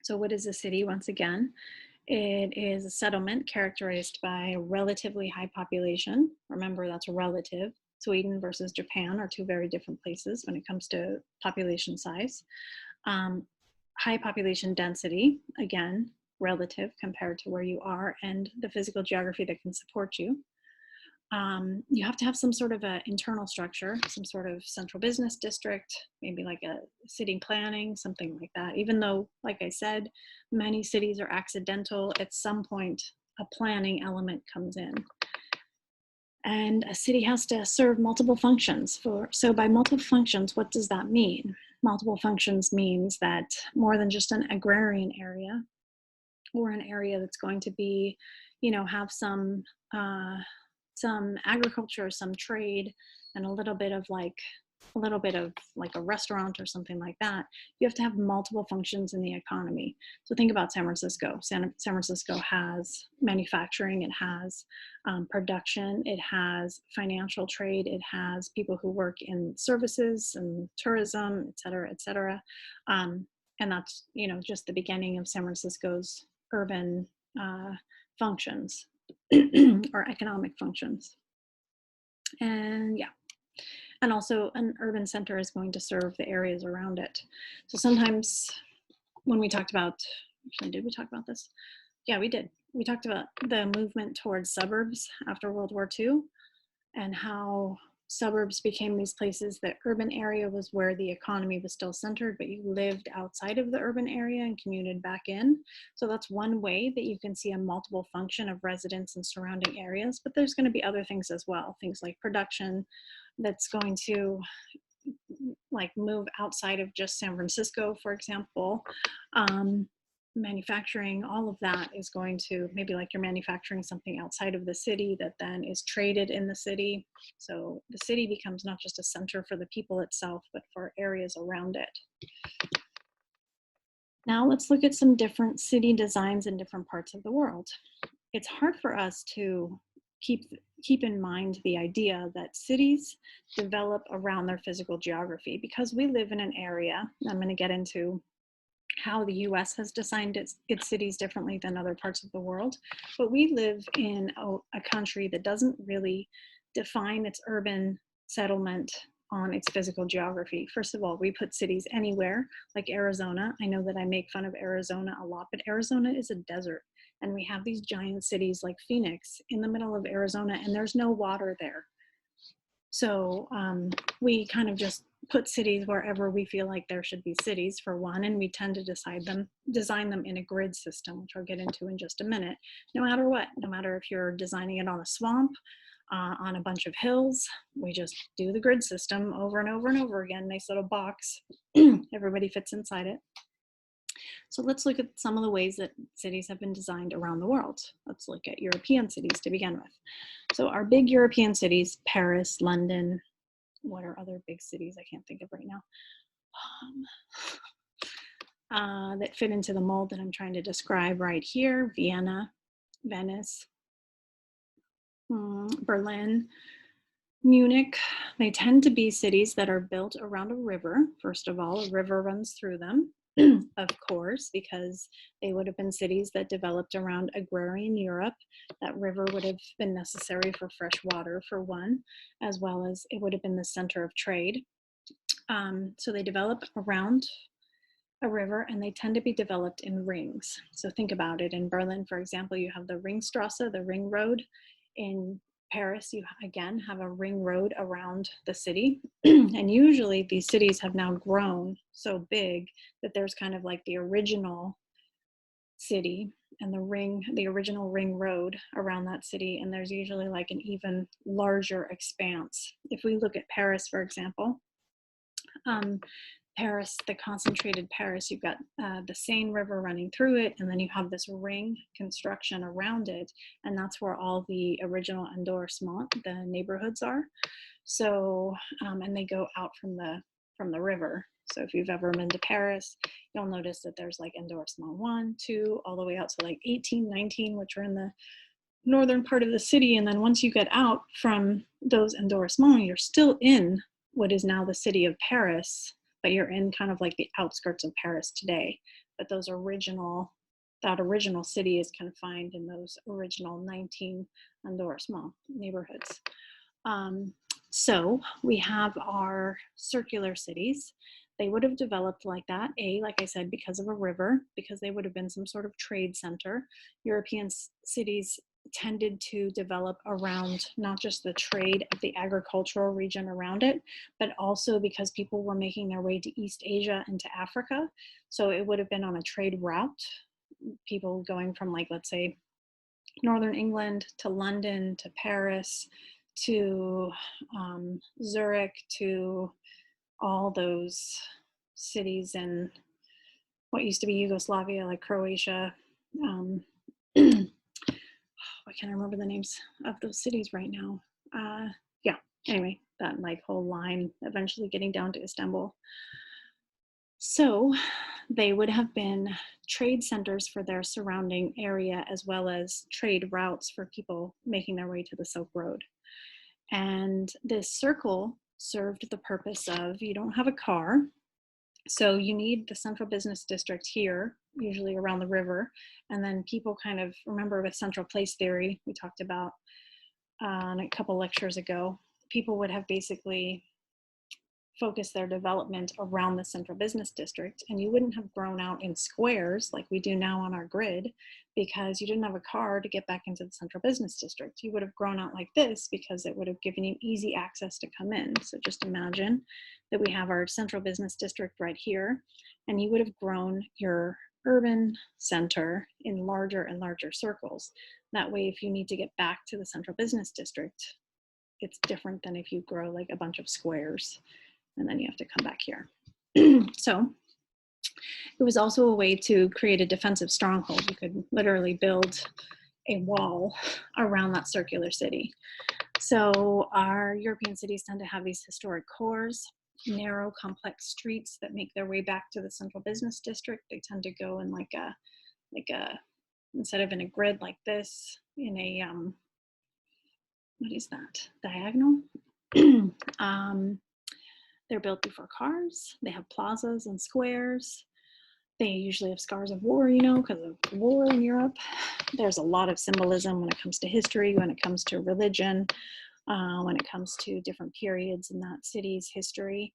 So what is a city? Once again, it is a settlement characterized by a relatively high population. Remember, that's relative. Sweden versus Japan are two very different places when it comes to population size. High population density, again, relative compared to where you are and the physical geography that can support you. You have to have some sort of an internal structure, some sort of central business district, maybe like a city planning, something like that. Even though, like I said, many cities are accidental, at some point a planning element comes in. And a city has to serve multiple functions. So by multiple functions, what does that mean? Multiple functions means that more than just an agrarian area, or an area that's going to be, have some agriculture, some trade, and a little bit of like a restaurant or something like that. You have to have multiple functions in the economy. So think about San Francisco. San Francisco has manufacturing, it has production, it has financial trade, it has people who work in services and tourism, et cetera, et cetera. And that's, just the beginning of San Francisco's urban functions or economic functions. And yeah. And also an urban center is going to serve the areas around it. So sometimes when we talked about, actually, did we talk about this? Yeah, we did. We talked about the movement towards suburbs after World War II and how suburbs became these places. The urban area was where the economy was still centered, but you lived outside of the urban area and commuted back in. So that's one way that you can see a multiple function of residents and surrounding areas, but there's going to be other things as well, things like production that's going to like move outside of just San Francisco, for example. Manufacturing, all of that is going to, maybe like you're manufacturing something outside of the city that then is traded in the city. So the city becomes not just a center for the people itself, but for areas around it. Now let's look at some different city designs in different parts of the world. It's hard for us to keep in mind the idea that cities develop around their physical geography because we live in an area. I'm going to get into how the US has designed its cities differently than other parts of the world, but we live in a country that doesn't really define its urban settlement on its physical geography. First of all, we put cities anywhere, like Arizona. I know that I make fun of Arizona a lot, but Arizona is a desert. And we have these giant cities like Phoenix in the middle of Arizona, and there's no water there. So we kind of just put cities wherever we feel like there should be cities, for one, and we tend to design them in a grid system, which I'll get into in just a minute, no matter what, no matter if you're designing it on a swamp, on a bunch of hills, we just do the grid system over and over and over again, nice little box, everybody fits inside it. So let's look at some of the ways that cities have been designed around the world. Let's look at European cities to begin with. So our big European cities, Paris, London, what are other big cities I can't think of right now, that fit into the mold that I'm trying to describe right here: Vienna, Venice, Berlin, Munich. They tend to be cities that are built around a river. First of all, a river runs through them, of course, because they would have been cities that developed around agrarian Europe. That river would have been necessary for fresh water, for one, as well as it would have been the center of trade. So they develop around a river and they tend to be developed in rings. So think about it. In Berlin, for example, you have the Ringstrasse, the ring road. In Paris, you again have a ring road around the city. And usually these cities have now grown so big that there's kind of like the original city and the original ring road around that city. And there's usually like an even larger expanse. If we look at Paris, for example, Paris, the concentrated Paris, you've got the Seine River running through it, and then you have this ring construction around it, and that's where all the original arrondissements, the neighborhoods are. So, and they go out from the river. So if you've ever been to Paris, you'll notice that there's like arrondissement 1, 2, all the way out to like 18, 19, which are in the northern part of the city. And then once you get out from those arrondissements, you're still in what is now the city of Paris, but you're in kind of like the outskirts of Paris today. But that original city is confined in those original 19 arrondissement neighborhoods. So we have our circular cities. They would have developed like that, like I said, because of a river, because they would have been some sort of trade center. European cities tended to develop around not just the trade of the agricultural region around it, but also because people were making their way to East Asia and to Africa. So it would have been on a trade route, people going from, like, let's say, Northern England to London to Paris to Zurich to all those cities in what used to be Yugoslavia, like Croatia. I can't remember the names of those cities right now. Yeah, anyway, that like whole line eventually getting down to Istanbul. So they would have been trade centers for their surrounding area, as well as trade routes for people making their way to the Silk Road. And this circle served the purpose of, you don't have a car, so you need the central business district here, usually around the river. And then people kind of remember with central place theory, we talked about a couple lectures ago, people would have basically focused their development around the central business district, and you wouldn't have grown out in squares like we do now on our grid because you didn't have a car to get back into the central business district. You would have grown out like this because it would have given you easy access to come in. So just imagine that we have our central business district right here, and you would have grown your urban center in larger and larger circles. That way, if you need to get back to the central business district, it's different than if you grow like a bunch of squares and then you have to come back here. So it was also a way to create a defensive stronghold. You could literally build a wall around that circular city. So our European cities tend to have these historic cores, narrow, complex streets that make their way back to the central business district. They tend to go in like a instead of in a grid like this, in a what is that? Diagonal. They're built before cars. They have plazas and squares. They usually have scars of war, you know, because of war in Europe. There's a lot of symbolism when it comes to history, when it comes to religion, when it comes to different periods in that city's history.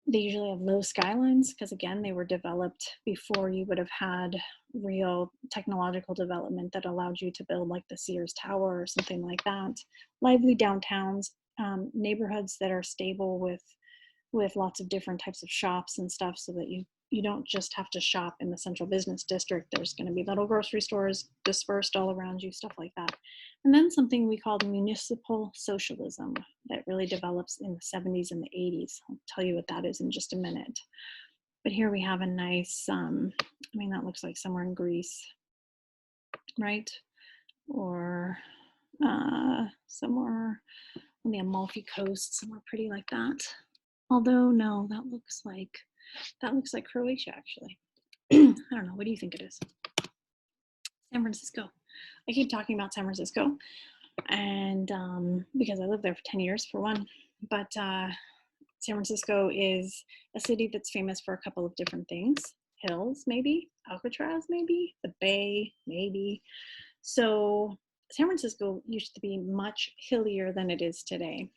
They usually have low skylines because, again, they were developed before you would have had real technological development that allowed you to build like the Sears Tower or something like that. Lively downtowns, neighborhoods that are stable with lots of different types of shops and stuff, so that you don't just have to shop in the central business district. There's going to be little grocery stores dispersed all around you, stuff like that. And then something we call municipal socialism that really develops in the 70s and the 80s. I'll tell you what that is in just a minute. But here we have a nice, I mean, that looks like somewhere in Greece, right? Or somewhere on the Amalfi Coast, somewhere pretty like that. Although, no, that looks like Croatia, actually. I don't know. What do you think it is? San Francisco. I keep talking about San Francisco, and because I lived there for 10 years, for one. But San Francisco is a city that's famous for a couple of different things. Hills, maybe. Alcatraz, maybe. The Bay, maybe. So San Francisco used to be much hillier than it is today.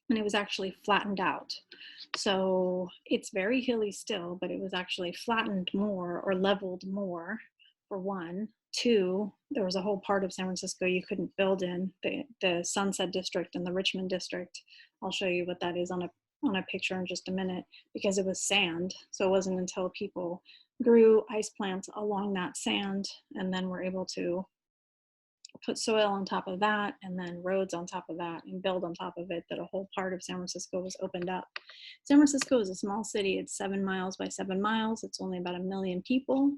and it was actually flattened out. So it's very hilly still, but it was actually flattened more or leveled more, for one. Two, there was a whole part of San Francisco you couldn't build in, the Sunset District and the Richmond District. I'll show you what that is on a picture in just a minute, because it was sand. So it wasn't until people grew ice plants along that sand and then were able to put soil on top of that and then roads on top of that and build on top of it, that a whole part of San Francisco was opened up. San Francisco is a small city. It's 7 miles by 7 miles. It's only about 1 million people,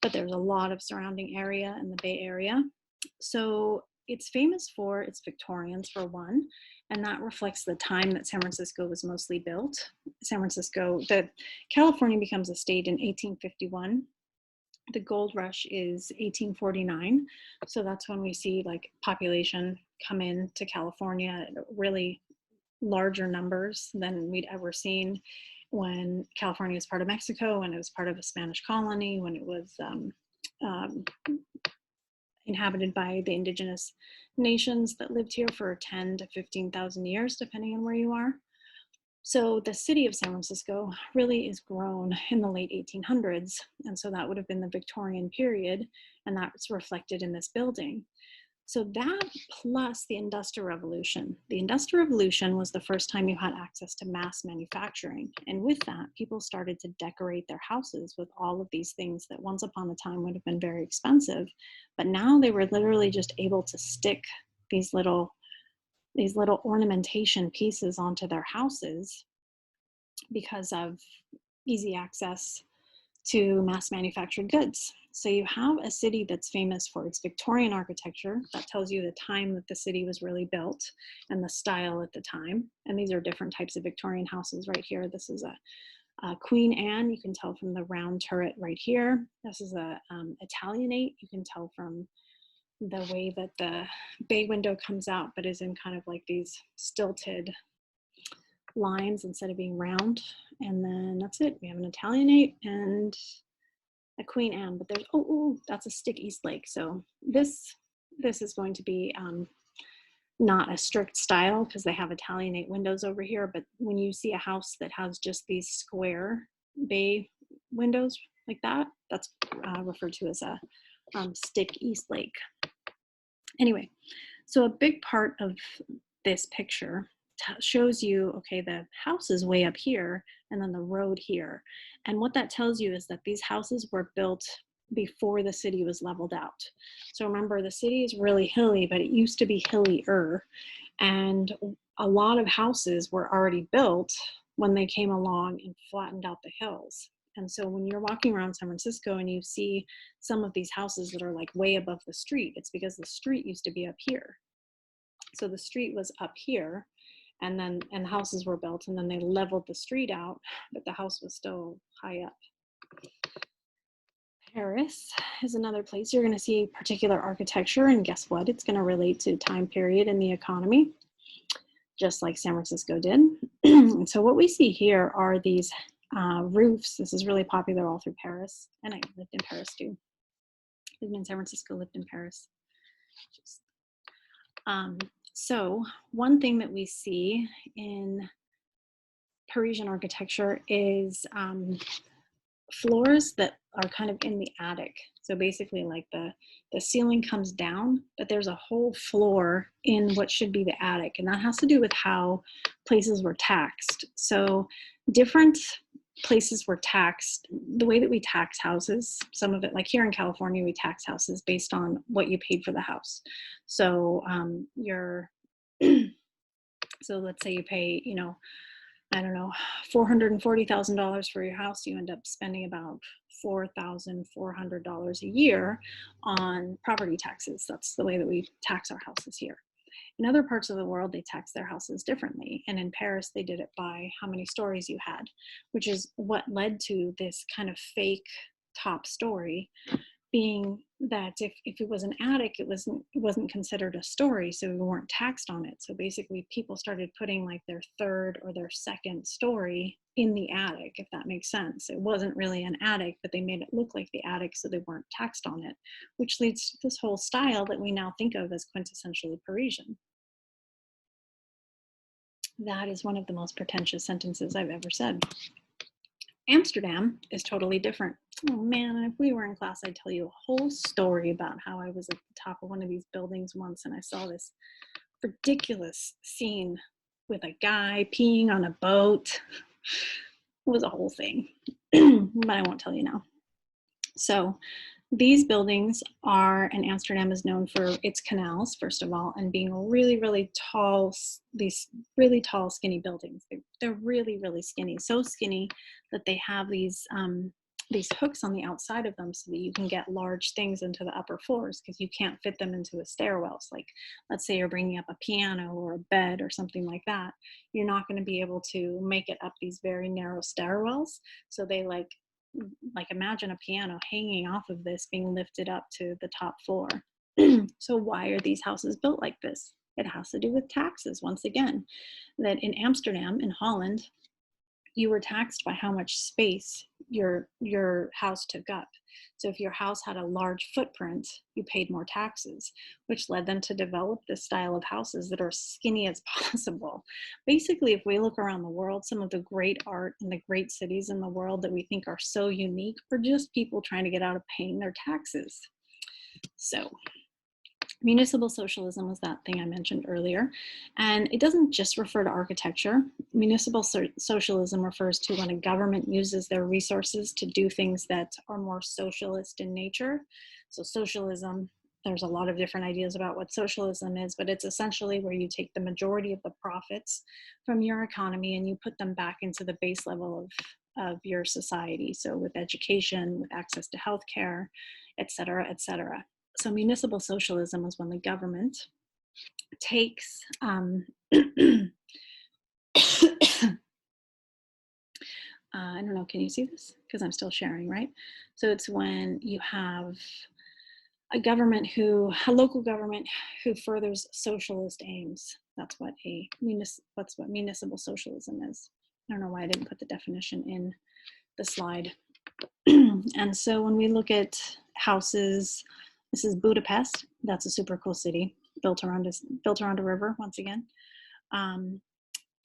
but there's a lot of surrounding area in the Bay Area. So it's famous for its Victorians, for one, and that reflects the time that San Francisco was mostly built. California becomes a state in 1851. The gold rush is 1849. So that's when we see like population come in to California at really larger numbers than we'd ever seen when California was part of Mexico, when it was part of a Spanish colony, when it was inhabited by the indigenous nations that lived here for 10 to 15,000 years, depending on where you are. So the city of San Francisco really is grown in the late 1800s. And so that would have been the Victorian period, and that's reflected in this building. So that plus the Industrial Revolution. The Industrial Revolution was the first time you had access to mass manufacturing. And with that, people started to decorate their houses with all of these things that once upon a time would have been very expensive. But now they were literally just able to stick these little ornamentation pieces onto their houses because of easy access to mass manufactured goods. So you have a city that's famous for its Victorian architecture. That tells you the time that the city was really built and the style at the time. And these are different types of Victorian houses right here. This is a Queen Anne. You can tell from the round turret right here. This is a Italianate. You can tell from the way that the bay window comes out, but is in kind of like these stilted lines instead of being round. And then that's it. We have an Italianate and a Queen Anne, but there's, that's a stick Eastlake. So this is going to be not a strict style because they have Italianate windows over here. But when you see a house that has just these square bay windows like that, that's referred to as a stick Eastlake. Anyway, so a big part of this picture shows you, okay, the house is way up here and then the road here. And what that tells you is that these houses were built before the city was leveled out. So remember, the city is really hilly, but it used to be hillier. And a lot of houses were already built when they came along and flattened out the hills. And so when you're walking around San Francisco and you see some of these houses that are like way above the street, it's because the street used to be up here. So the street was up here, and houses were built, and then they leveled the street out, but the house was still high up. Paris is another place you're going to see particular architecture, and guess what? It's going to relate to time period in the economy, just like San Francisco did. And so what we see here are these roofs. This is really popular all through Paris, and I lived in Paris too. Lived in San Francisco, lived in Paris. So one thing that we see in Parisian architecture is floors that are kind of in the attic. So basically like the ceiling comes down, but there's a whole floor in what should be the attic. And that has to do with how places were taxed. So different places were taxed, the way that we tax houses, some of it, like here in California, we tax houses based on what you paid for the house. So so let's say you pay, I don't know, $440,000 for your house, you end up spending about $4,400 a year on property taxes. That's the way that we tax our houses here. In other parts of the world, they tax their houses differently. And in Paris, they did it by how many stories you had, which is what led to this kind of fake top story, being that if it was an attic, it wasn't considered a story, so we weren't taxed on it. So basically people started putting like their third or their second story in the attic, if that makes sense. It wasn't really an attic, but they made it look like the attic so they weren't taxed on it, which leads to this whole style that we now think of as quintessentially Parisian. That is one of the most pretentious sentences I've ever said. Amsterdam is totally different. Oh man, if we were in class, I'd tell you a whole story about how I was at the top of one of these buildings once and I saw this ridiculous scene with a guy peeing on a boat. It was a whole thing, but I won't tell you now. So these buildings are, and Amsterdam is known for its canals, first of all, and being really, really tall, these really tall, skinny buildings. They're really, really skinny, so skinny that they have these hooks on the outside of them so that you can get large things into the upper floors because you can't fit them into a stairwell. So like, let's say you're bringing up a piano or a bed or something like that, you're not going to be able to make it up these very narrow stairwells. So they like imagine a piano hanging off of this being lifted up to the top floor. So why are these houses built like this? It has to do with taxes once again. That in Amsterdam, in Holland, you were taxed by how much space your house took up. So if your house had a large footprint, you paid more taxes, which led them to develop this style of houses that are skinny as possible. Basically, if we look around the world, some of the great art and the great cities in the world that we think are so unique are just people trying to get out of paying their taxes. So municipal socialism was that thing I mentioned earlier, and it doesn't just refer to architecture. Municipal socialism refers to when a government uses their resources to do things that are more socialist in nature. So socialism, there's a lot of different ideas about what socialism is, but it's essentially where you take the majority of the profits from your economy and you put them back into the base level of your society. So with education, with access to healthcare, et cetera, et cetera. So municipal socialism is when the government takes I don't know, can you see this? Because I'm still sharing, right? So it's when you have a local government who furthers socialist aims. That's what municipal socialism is. I don't know why I didn't put the definition in the slide. And so when we look at houses, this is Budapest. That's a super cool city built around a river once again.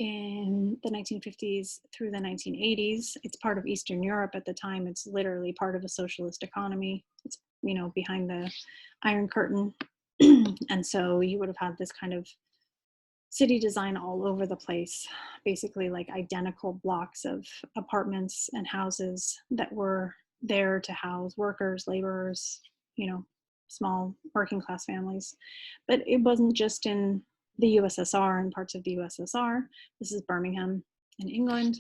In the 1950s through the 1980s, it's part of Eastern Europe at the time. It's literally part of a socialist economy. It's, behind the Iron Curtain. And so you would have had this kind of city design all over the place, basically like identical blocks of apartments and houses that were there to house workers, laborers, small working class families. But it wasn't just in the USSR and parts of the USSR. This is Birmingham in England.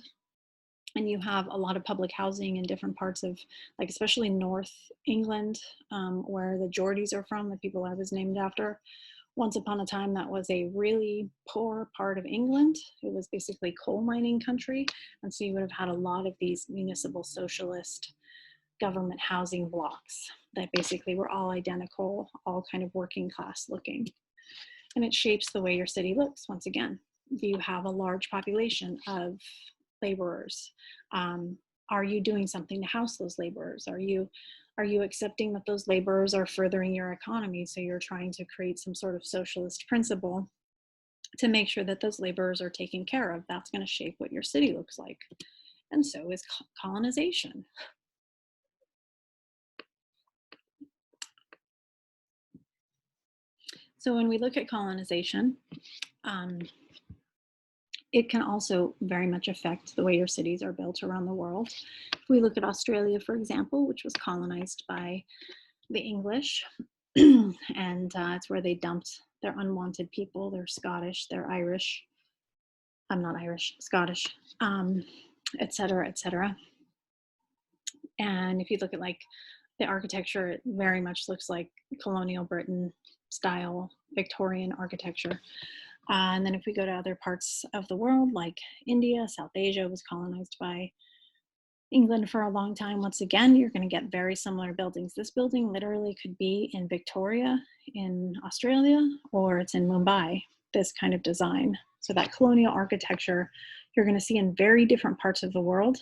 And you have a lot of public housing in different parts of, like, especially North England, where the Geordies are from, the people I was named after. Once upon a time, that was a really poor part of England. It was basically coal mining country. And so you would have had a lot of these municipal socialist government housing blocks that basically were all identical, all kind of working class looking. And it shapes the way your city looks. Once again, do you have a large population of laborers? Are you doing something to house those laborers? Are you accepting that those laborers are furthering your economy? So you're trying to create some sort of socialist principle to make sure that those laborers are taken care of. That's going to shape what your city looks like. And so is colonization. So when we look at colonization, it can also very much affect the way your cities are built around the world. If we look at Australia, for example, which was colonized by the English, and it's where they dumped their unwanted people. They're Scottish, they're Irish. I'm not Irish, Scottish, et cetera, et cetera. And if you look at like the architecture, it very much looks like colonial Britain style Victorian architecture. And then if we go to other parts of the world, like India, South Asia was colonized by England for a long time. Once again, you're going to get very similar buildings. This building literally could be in Victoria in Australia, or it's in Mumbai, this kind of design. So that colonial architecture, you're going to see in very different parts of the world.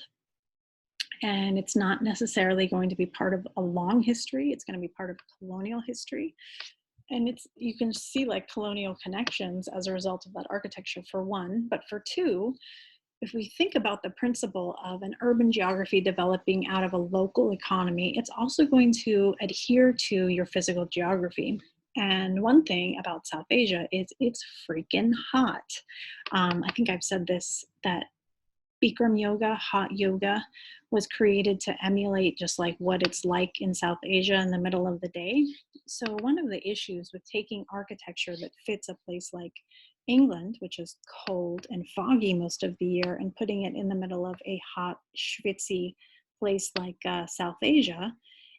And it's not necessarily going to be part of a long history. It's going to be part of colonial history. and it's, you can see like colonial connections as a result of that architecture for one, but for two, if we think about the principle of an urban geography developing out of a local economy, it's also going to adhere to your physical geography. And one thing about South Asia is it's freaking hot. I think I've said this, that Bikram yoga, hot yoga, was created to emulate just like what it's like in South Asia in the middle of the day. So, one of the issues with taking architecture that fits a place like England, which is cold and foggy most of the year, and putting it in the middle of a hot, schwitzy place like South Asia,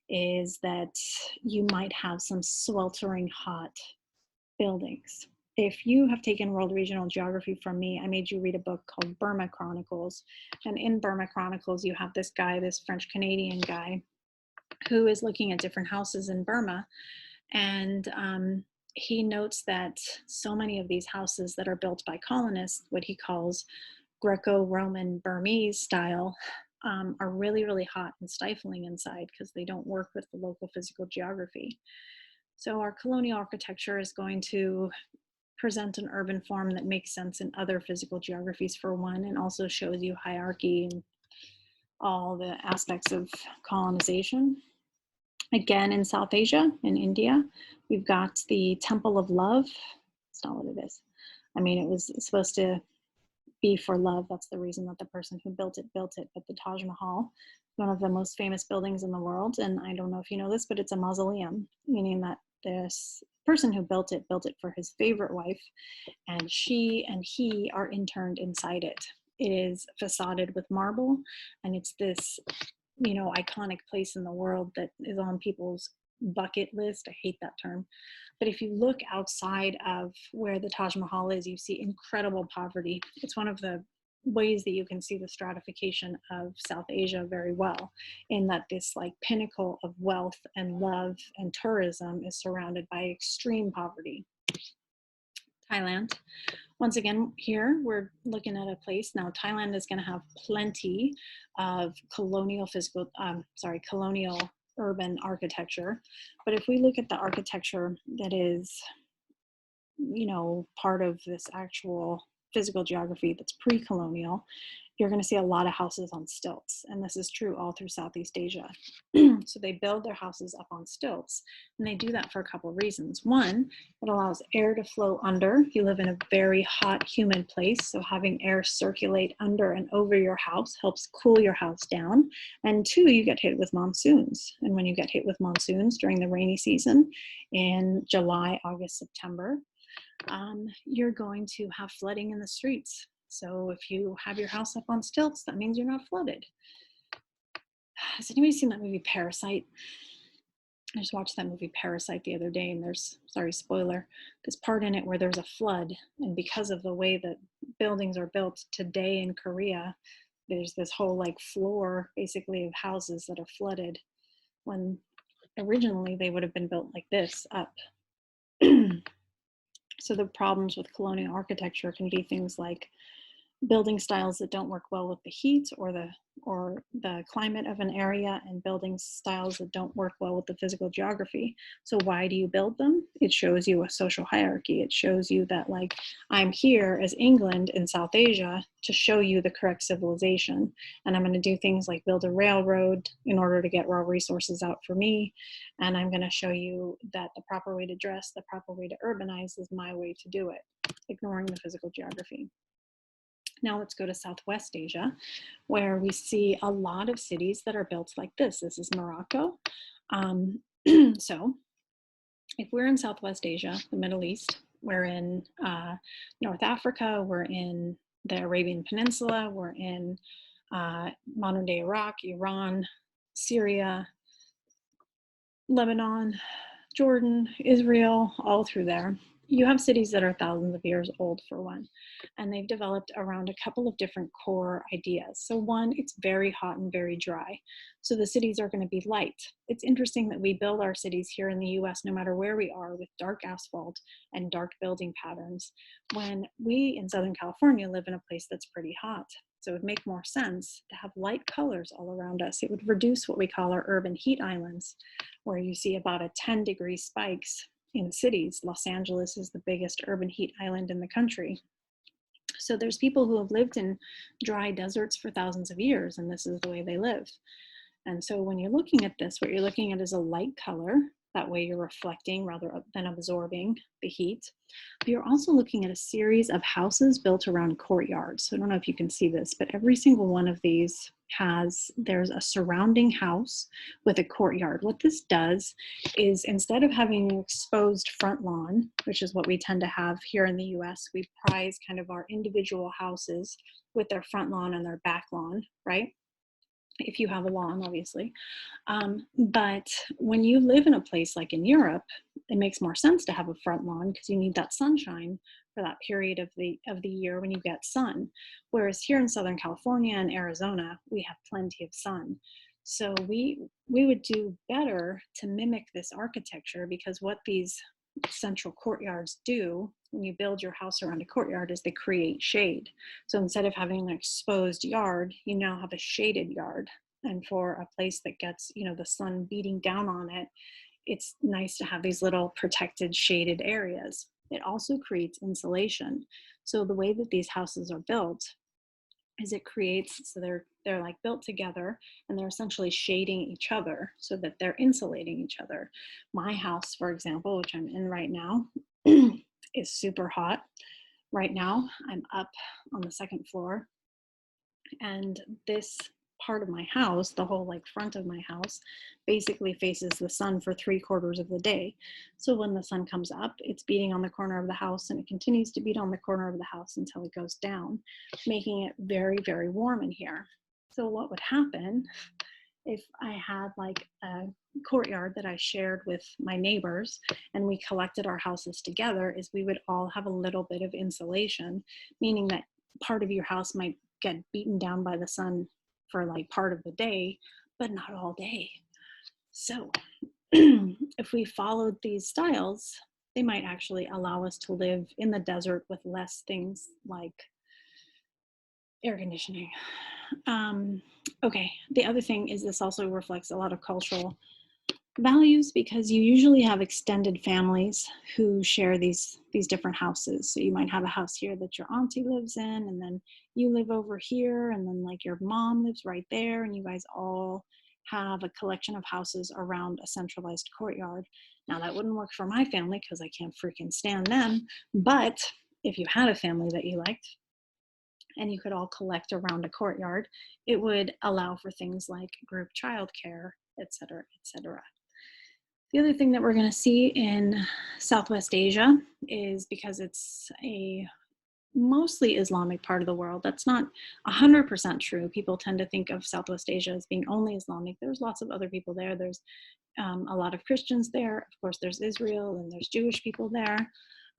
is that you might have some sweltering hot buildings. If you have taken world regional geography from me, I made you read a book called Burma Chronicles. And in Burma Chronicles, you have this guy, this French Canadian guy, who is looking at different houses in Burma. And he notes that so many of these houses that are built by colonists, what he calls Greco-Roman Burmese style, are really, really hot and stifling inside because they don't work with the local physical geography. So our colonial architecture is going to present an urban form that makes sense in other physical geographies for one, and also shows you hierarchy and all the aspects of colonization. Again, in South Asia, in India, we've got the Temple of Love. It's not what it is. I mean, it was supposed to be for love. That's the reason that the person who built it. But the Taj Mahal, one of the most famous buildings in the world, and I don't know if you know this, but it's a mausoleum, meaning that this person who built it for his favorite wife, and she and he are interned inside it. It is facaded with marble, and it's this, you know, iconic place in the world that is on people's bucket list. I hate that term. But if you look outside of where the Taj Mahal is, you see incredible poverty. It's one of the ways that you can see the stratification of South Asia very well, in that this like pinnacle of wealth and love and tourism is surrounded by extreme poverty. Thailand. Once again, here we're looking at a place. Now, Thailand is going to have plenty of colonial colonial urban architecture. But if we look at the architecture that is, you know, part of this actual physical geography that's pre-colonial, you're going to see a lot of houses on stilts. And this is true all through Southeast Asia. So they build their houses up on stilts. And they do that for a couple of reasons. One, it allows air to flow under. You live in a very hot, humid place. So having air circulate under and over your house helps cool your house down. And two, you get hit with monsoons. And when you get hit with monsoons during the rainy season in July, August, September, you're going to have flooding in the streets. So if you have your house up on stilts, that means you're not flooded. Has anybody seen that movie Parasite? I just watched that movie Parasite the other day, and there's, sorry, spoiler, this part in it where there's a flood, and because of the way that buildings are built today in Korea, there's this whole like floor basically of houses that are flooded, when originally they would have been built like this up. So the problems with colonial architecture can be things like building styles that don't work well with the heat or the climate of an area, and building styles that don't work well with the physical geography. So why do you build them? It shows you a social hierarchy. It shows you that, like, I'm here as England in South Asia to show you the correct civilization, and I'm going to do things like build a railroad in order to get raw resources out for me, and I'm going to show you that the proper way to dress, the proper way to urbanize is my way to do it, ignoring the physical geography. Now let's go to Southwest Asia, where we see a lot of cities that are built like this. This is Morocco. So if we're in Southwest Asia, the Middle East, we're in North Africa, we're in the Arabian Peninsula, we're in modern day Iraq, Iran, Syria, Lebanon, Jordan, Israel, all through there. You have cities that are thousands of years old, for one, and they've developed around a couple of different core ideas. So one, it's very hot and very dry. So the cities are going to be light. It's interesting that we build our cities here in the US, no matter where we are, with dark asphalt and dark building patterns, when we in Southern California live in a place that's pretty hot. So it would make more sense to have light colors all around us. It would reduce what we call our urban heat islands, where you see about a 10-degree spikes in cities. Los Angeles is the biggest urban heat island in the country. So there's people who have lived in dry deserts for thousands of years, and this is the way they live. And so when you're looking at this, what you're looking at is a light color. That way you're reflecting rather than absorbing the heat. But you're also looking at a series of houses built around courtyards. So I don't know if you can see this, but every single one of these there's a surrounding house with a courtyard. What this does is, instead of having an exposed front lawn, which is what we tend to have here in the US, we prize kind of our individual houses with their front lawn and their back lawn, right? If you have a lawn, obviously. But when you live in a place like in Europe, it makes more sense to have a front lawn because you need that sunshine for that period of the year when you get sun. Whereas here in Southern California and Arizona, we have plenty of sun. So we would do better to mimic this architecture, because what these central courtyards do when you build your house around a courtyard is they create shade. So instead of having an exposed yard, you now have a shaded yard. And for a place that gets, the sun beating down on it, it's nice to have these little protected shaded areas. It also creates insulation. So the way that these houses are built is it creates, so they're like built together, and they're essentially shading each other so that they're insulating each other. My house, for example, which I'm in right now, is super hot. Right now, I'm up on the second floor, and this part of my house, the whole front of my house, basically faces the sun for 3/4 of the day. So when the sun comes up, it's beating on the corner of the house, and it continues to beat on the corner of the house until it goes down, making it very, very warm in here. So what would happen if I had a courtyard that I shared with my neighbors and we collected our houses together, is we would all have a little bit of insulation, meaning that part of your house might get beaten down by the sun for part of the day, but not all day. So if we followed these styles, they might actually allow us to live in the desert with less things like air conditioning. Okay, the other thing is this also reflects a lot of cultural values, because you usually have extended families who share these different houses. So you might have a house here that your auntie lives in, and then you live over here, and then your mom lives right there, and you guys all have a collection of houses around a centralized courtyard. Now that wouldn't work for my family because I can't freaking stand them, but if you had a family that you liked and you could all collect around a courtyard, it would allow for things like group childcare, etc., etc. The other thing that we're going to see in Southwest Asia is, because it's a mostly Islamic part of the world, that's not 100% true. People tend to think of Southwest Asia as being only Islamic. There's lots of other people there. There's a lot of Christians there. Of course, there's Israel, and there's Jewish people there.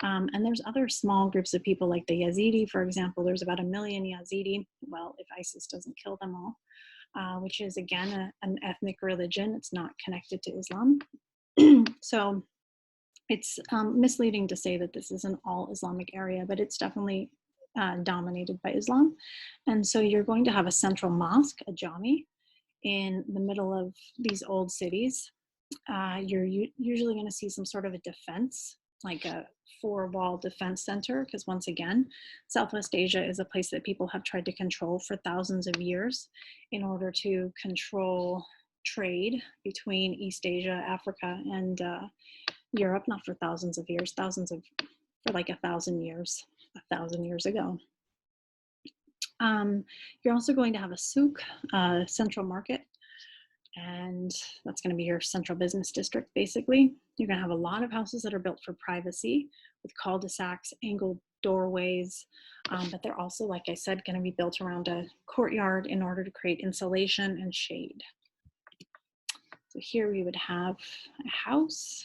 And there's other small groups of people like the Yazidi, for example. There's about 1 million Yazidi, well, if ISIS doesn't kill them all, which is, again, an ethnic religion. It's not connected to Islam. So it's misleading to say that this is an all Islamic area, but it's definitely dominated by Islam. And so you're going to have a central mosque, a jami, in the middle of these old cities. You're usually going to see some sort of a defense, like a 4-wall defense center, because once again, Southwest Asia is a place that people have tried to control for thousands of years in order to control trade between East Asia, Africa, and Europe, not for thousands of years, for 1,000 years, 1,000 years ago. You're also going to have a souk, central market, and that's going to be your central business district, basically. You're going to have a lot of houses that are built for privacy with cul-de-sacs, angled doorways, but they're also, like I said, going to be built around a courtyard in order to create insulation and shade. So here we would have a house,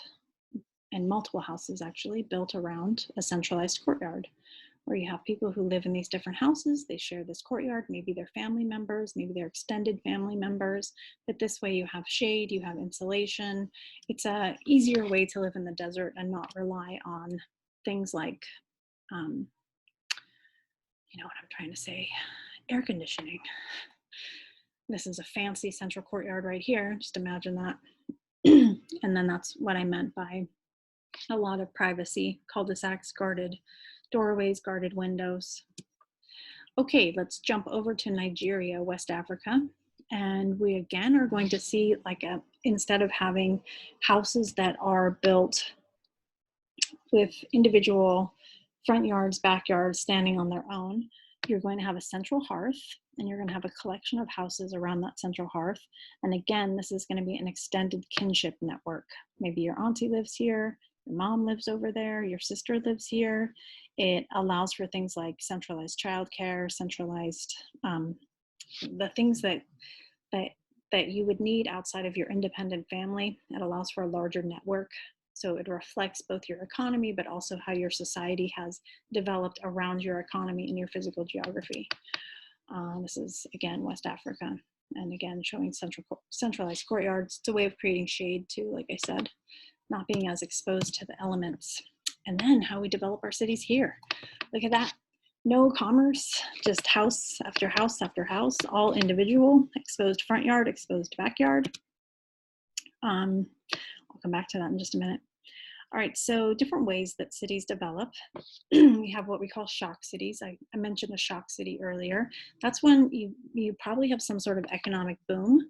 and multiple houses actually, built around a centralized courtyard, where you have people who live in these different houses. They share this courtyard. Maybe they're family members, maybe they're extended family members, but this way you have shade, you have insulation. It's a easier way to live in the desert and not rely on things like, you know what I'm trying to say, air conditioning. This is a fancy central courtyard right here. Just imagine that. And then that's what I meant by A lot of privacy, cul-de-sacs, guarded doorways, guarded windows. Okay, let's jump over to Nigeria, West Africa. And we again are going to see instead of having houses that are built with individual front yards, backyards standing on their own, you're going to have a central hearth and you're going to have a collection of houses around that central hearth. And again, this is going to be an extended kinship network. Maybe your auntie lives here, your mom lives over there, your sister lives here. It allows for things like centralized childcare, centralized the things that you would need outside of your independent family. It allows for a larger network. So it reflects both your economy, but also how your society has developed around your economy and your physical geography. This is, again, West Africa. And again, showing centralized courtyards. It's a way of creating shade too, like I said, not being as exposed to the elements. And then how we develop our cities here. Look at that. No commerce, just house after house after house, all individual, exposed front yard, exposed backyard. I'll come back to that in just a minute. All right, so different ways that cities develop. We have what we call shock cities. I mentioned a shock city earlier. That's when you probably have some sort of economic boom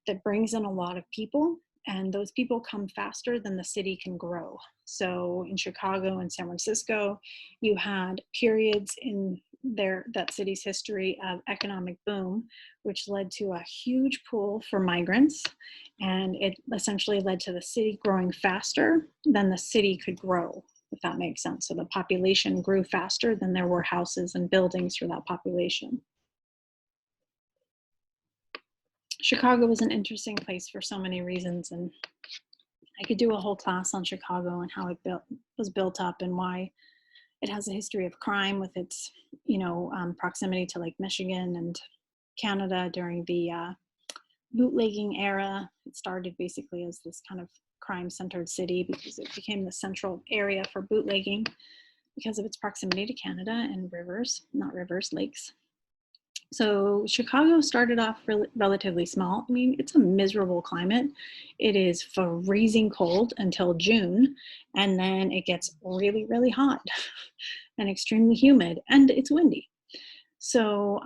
that brings in a lot of people, and those people come faster than the city can grow. So in Chicago and San Francisco, you had periods in that city's history of economic boom, which led to a huge pool for migrants. And it essentially led to the city growing faster than the city could grow, if that makes sense. So the population grew faster than there were houses and buildings for that population. Chicago was an interesting place for so many reasons, and I could do a whole class on Chicago and how it was built up and why it has a history of crime with its, proximity to Lake Michigan and Canada during the bootlegging era. It started basically as this kind of crime-centered city because it became the central area for bootlegging because of its proximity to Canada and lakes. So Chicago started off relatively small. I mean, it's a miserable climate. It is freezing cold until June, and then it gets really, really hot and extremely humid, and it's windy. So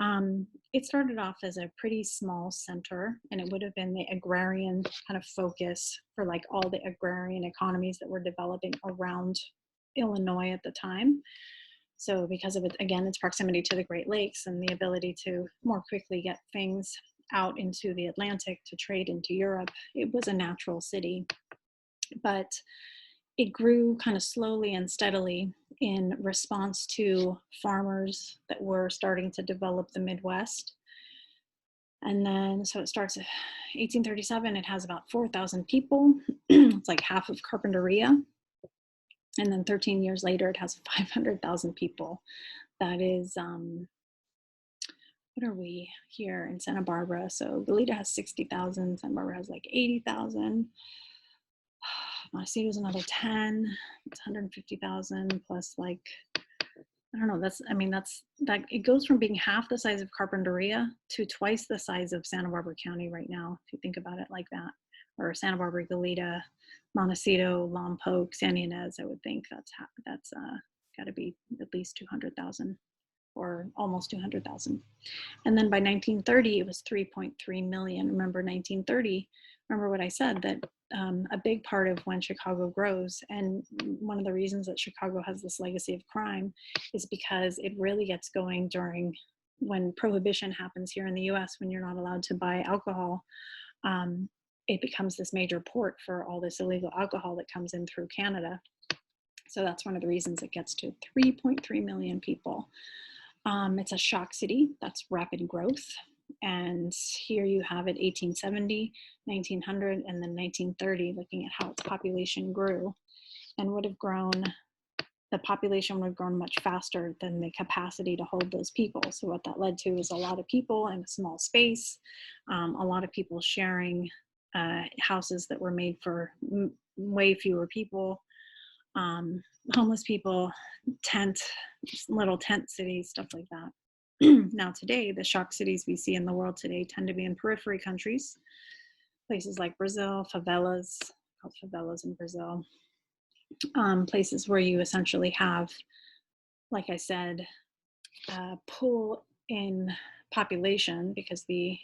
it started off as a pretty small center, and it would have been the agrarian kind of focus for like all the agrarian economies that were developing around Illinois at the time. So because of it, again, its proximity to the Great Lakes and the ability to more quickly get things out into the Atlantic to trade into Europe, it was a natural city. But it grew kind of slowly and steadily in response to farmers that were starting to develop the Midwest. And then, so it starts at 1837, it has about 4,000 people. It's like half of Carpinteria. And then 13 years later, it has 500,000 people. That is, what are we here in Santa Barbara? So Goleta has 60,000, Santa Barbara has like 80,000. Montecito is another 10, it's 150,000 plus like, I don't know, that it goes from being half the size of Carpinteria to twice the size of Santa Barbara County right now, if you think about it like that. Or Santa Barbara, Goleta, Montecito, Lompoc, San Ynez, I would think that's got to be at least 200,000 or almost 200,000. And then by 1930, it was 3.3 million. Remember 1930, remember what I said, that a big part of when Chicago grows, and one of the reasons that Chicago has this legacy of crime is because it really gets going during when prohibition happens here in the US, when you're not allowed to buy alcohol. It becomes this major port for all this illegal alcohol that comes in through Canada. So that's one of the reasons it gets to 3.3 million people. It's a shock city, that's rapid growth. And here you have it 1870, 1900, and then 1930, looking at how its population grew and would have grown. The population would have grown much faster than the capacity to hold those people. So what that led to is a lot of people in a small space, a lot of people sharing houses that were made for way fewer people, homeless people, little tent cities, stuff like that. Now today, the shock cities we see in the world today tend to be in periphery countries, places like Brazil, called favelas in Brazil. places where you essentially have, like I said, pull in population because the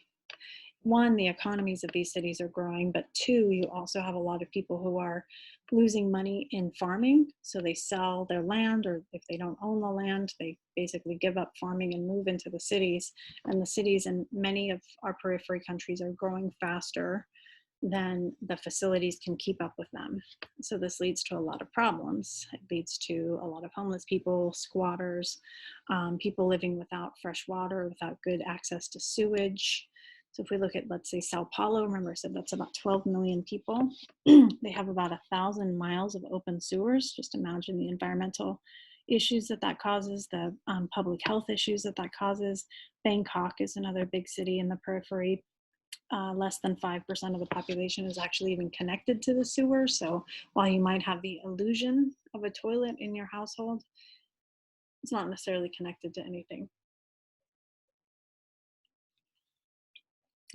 economies of these cities are growing, but two, you also have a lot of people who are losing money in farming. So they sell their land, or if they don't own the land, they basically give up farming and move into the cities. And the cities in many of our periphery countries are growing faster than the facilities can keep up with them. So this leads to a lot of problems. It leads to a lot of homeless people, squatters, people living without fresh water, without good access to sewage. So if we look at, let's say, Sao Paulo, remember I said that's about 12 million people. They have about 1,000 miles of open sewers. Just imagine the environmental issues that causes, the public health issues that causes. Bangkok is another big city in the periphery. Less than 5% of the population is actually even connected to the sewer. So while you might have the illusion of a toilet in your household, it's not necessarily connected to anything.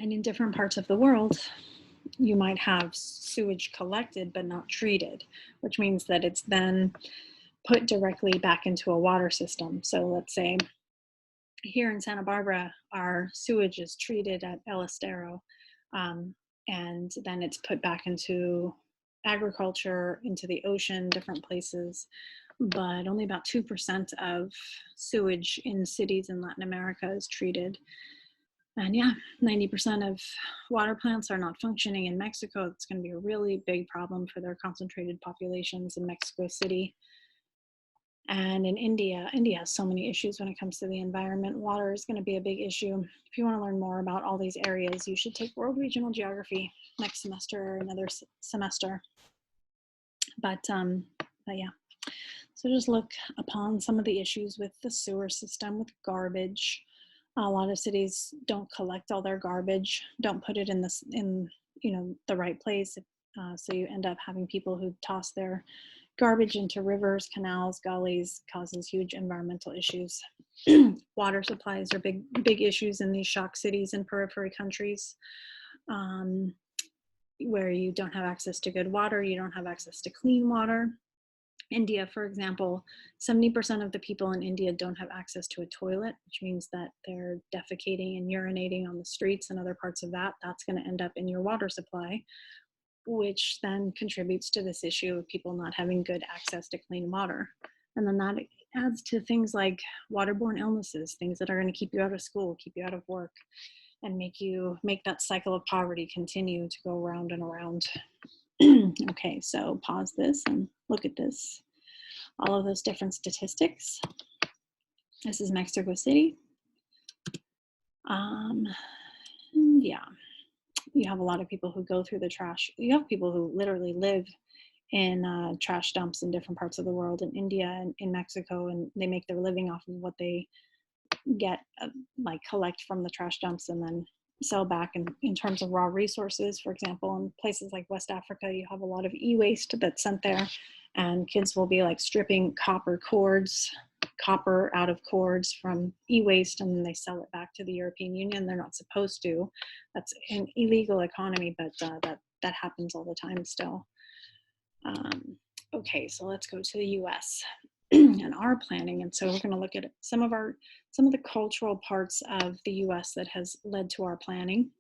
And in different parts of the world, you might have sewage collected but not treated, which means that it's then put directly back into a water system. So let's say here in Santa Barbara, our sewage is treated at El Estero, and then it's put back into agriculture, into the ocean, different places. But only about 2% of sewage in cities in Latin America is treated. And yeah, 90% of water plants are not functioning in Mexico. It's going to be a really big problem for their concentrated populations in Mexico City. And in India, India has so many issues when it comes to the environment. Water is going to be a big issue. If you want to learn more about all these areas, you should take World Regional Geography next semester or another semester. But yeah, so just look upon some of the issues with the sewer system, with garbage. A lot of cities don't collect all their garbage, don't put it in the right place. So you end up having people who toss their garbage into rivers, canals, gullies, causes huge environmental issues. Water supplies are big issues in these shock cities and periphery countries, where you don't have access to good water, you don't have access to clean water. India, for example, 70% of the people in India don't have access to a toilet, which means that they're defecating and urinating on the streets and other parts of that. That's going to end up in your water supply, which then contributes to this issue of people not having good access to clean water. And then that adds to things like waterborne illnesses, things that are going to keep you out of school, keep you out of work, and make that cycle of poverty continue to go around and around. Okay, so pause this and look at this. All of those different statistics. This is Mexico City. Yeah, you have a lot of people who go through the trash. You have people who literally live in trash dumps in different parts of the world, in India and in Mexico, and they make their living off of what they get, like collect from the trash dumps and then sell back in terms of raw resources. For example, in places like West Africa, you have a lot of e-waste that's sent there, and kids will be like stripping copper out of cords from e-waste, and then they sell it back to the European Union. They're not supposed to. That's an illegal economy, but that happens all the time still. Okay, so let's go to the US and our planning. And so we're going to look at some of the cultural parts of the US that has led to our planning.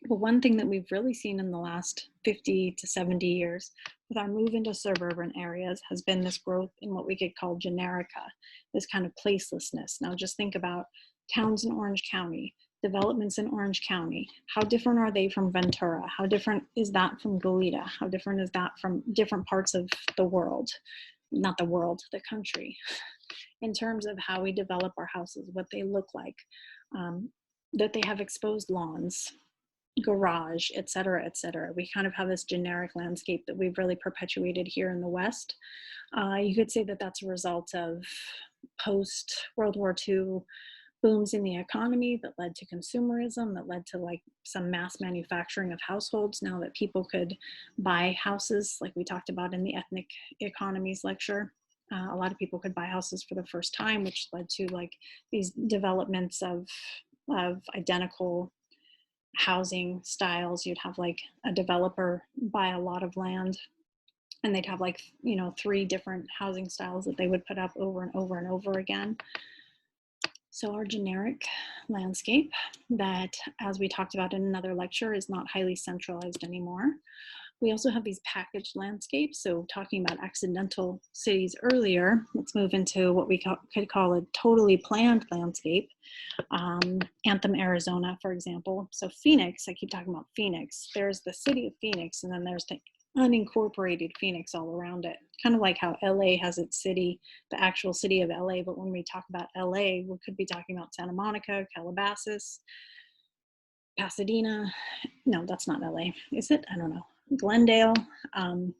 But one thing that we've really seen in the last 50 to 70 years with our move into suburban areas has been this growth in what we could call generica, this kind of placelessness. Now just think about towns in Orange County, developments in Orange County. How different are they from Ventura? How different is that from Goleta? How different is that from different parts of the world? Not the world, the country, in terms of how we develop our houses, what they look like, that they have exposed lawns, garage, et cetera, et cetera. We kind of have this generic landscape that we've really perpetuated here in the West. You could say that that's a result of post-World War II booms in the economy that led to consumerism, that led to like some mass manufacturing of households. Now that people could buy houses, like we talked about in the ethnic economies lecture, a lot of people could buy houses for the first time, which led to like these developments of identical housing styles. You'd have like a developer buy a lot of land and they'd have like, you know, 3 different housing styles that they would put up over and over and over again. So our generic landscape that, as we talked about in another lecture, is not highly centralized anymore. We also have these packaged landscapes. So talking about accidental cities earlier, let's move into what we could call a totally planned landscape. Anthem, Arizona, for example. So Phoenix, I keep talking about Phoenix. There's the city of Phoenix, and then there's the unincorporated Phoenix all around it. Kind of like how LA has its city, the actual city of LA, but when we talk about LA, we could be talking about Santa Monica, Calabasas, Pasadena. No, that's not LA, is it? I don't know. Glendale. Um,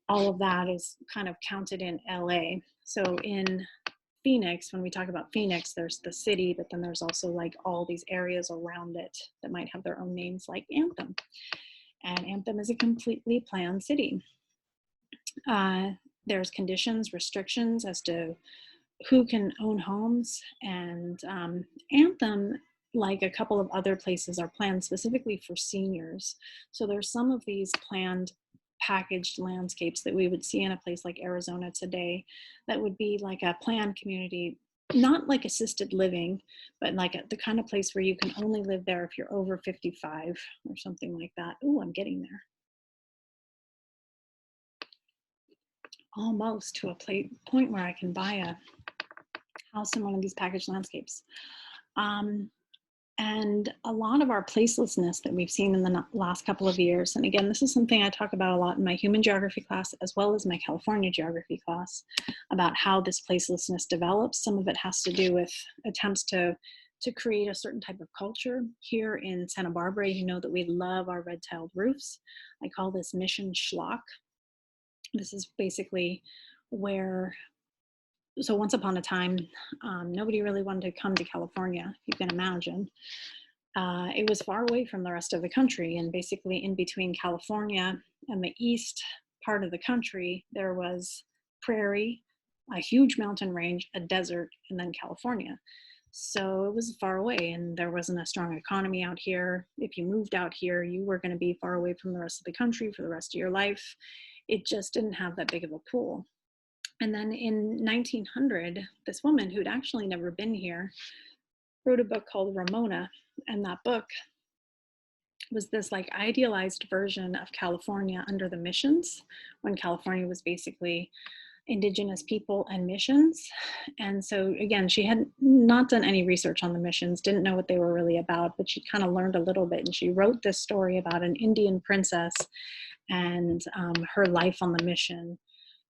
all of that is kind of counted in LA. So in Phoenix, when we talk about Phoenix, there's the city, but then there's also like all these areas around it that might have their own names, like Anthem. And Anthem is a completely planned city. There's conditions, restrictions as to who can own homes, and Anthem, like a couple of other places, are planned specifically for seniors. So there's some of these planned packaged landscapes that we would see in a place like Arizona today that would be like a planned community, not like assisted living, but like the kind of place where you can only live there if you're over 55 or something like that. Oh, I'm getting there. Almost to a point where I can buy a house in one of these packaged landscapes. And a lot of our placelessness that we've seen in the last couple of years, and again, this is something I talk about a lot in my human geography class, as well as my California geography class, about how this placelessness develops. Some of it has to do with attempts to create a certain type of culture. Here in Santa Barbara, you know that we love our red tiled roofs. I call this mission schlock. This is basically where, so once upon a time, nobody really wanted to come to California, if you can imagine. It was far away from the rest of the country, and basically in between California and the east part of the country, there was prairie, a huge mountain range, a desert, and then California. So it was far away, and there wasn't a strong economy out here. If you moved out here, you were going to be far away from the rest of the country for the rest of your life. It just didn't have that big of a pool. And then in 1900, this woman who'd actually never been here wrote a book called Ramona. And that book was this like idealized version of California under the missions, when California was basically indigenous people and missions. And so again, she had not done any research on the missions, didn't know what they were really about, but she kind of learned a little bit. And she wrote this story about an Indian princess and her life on the mission.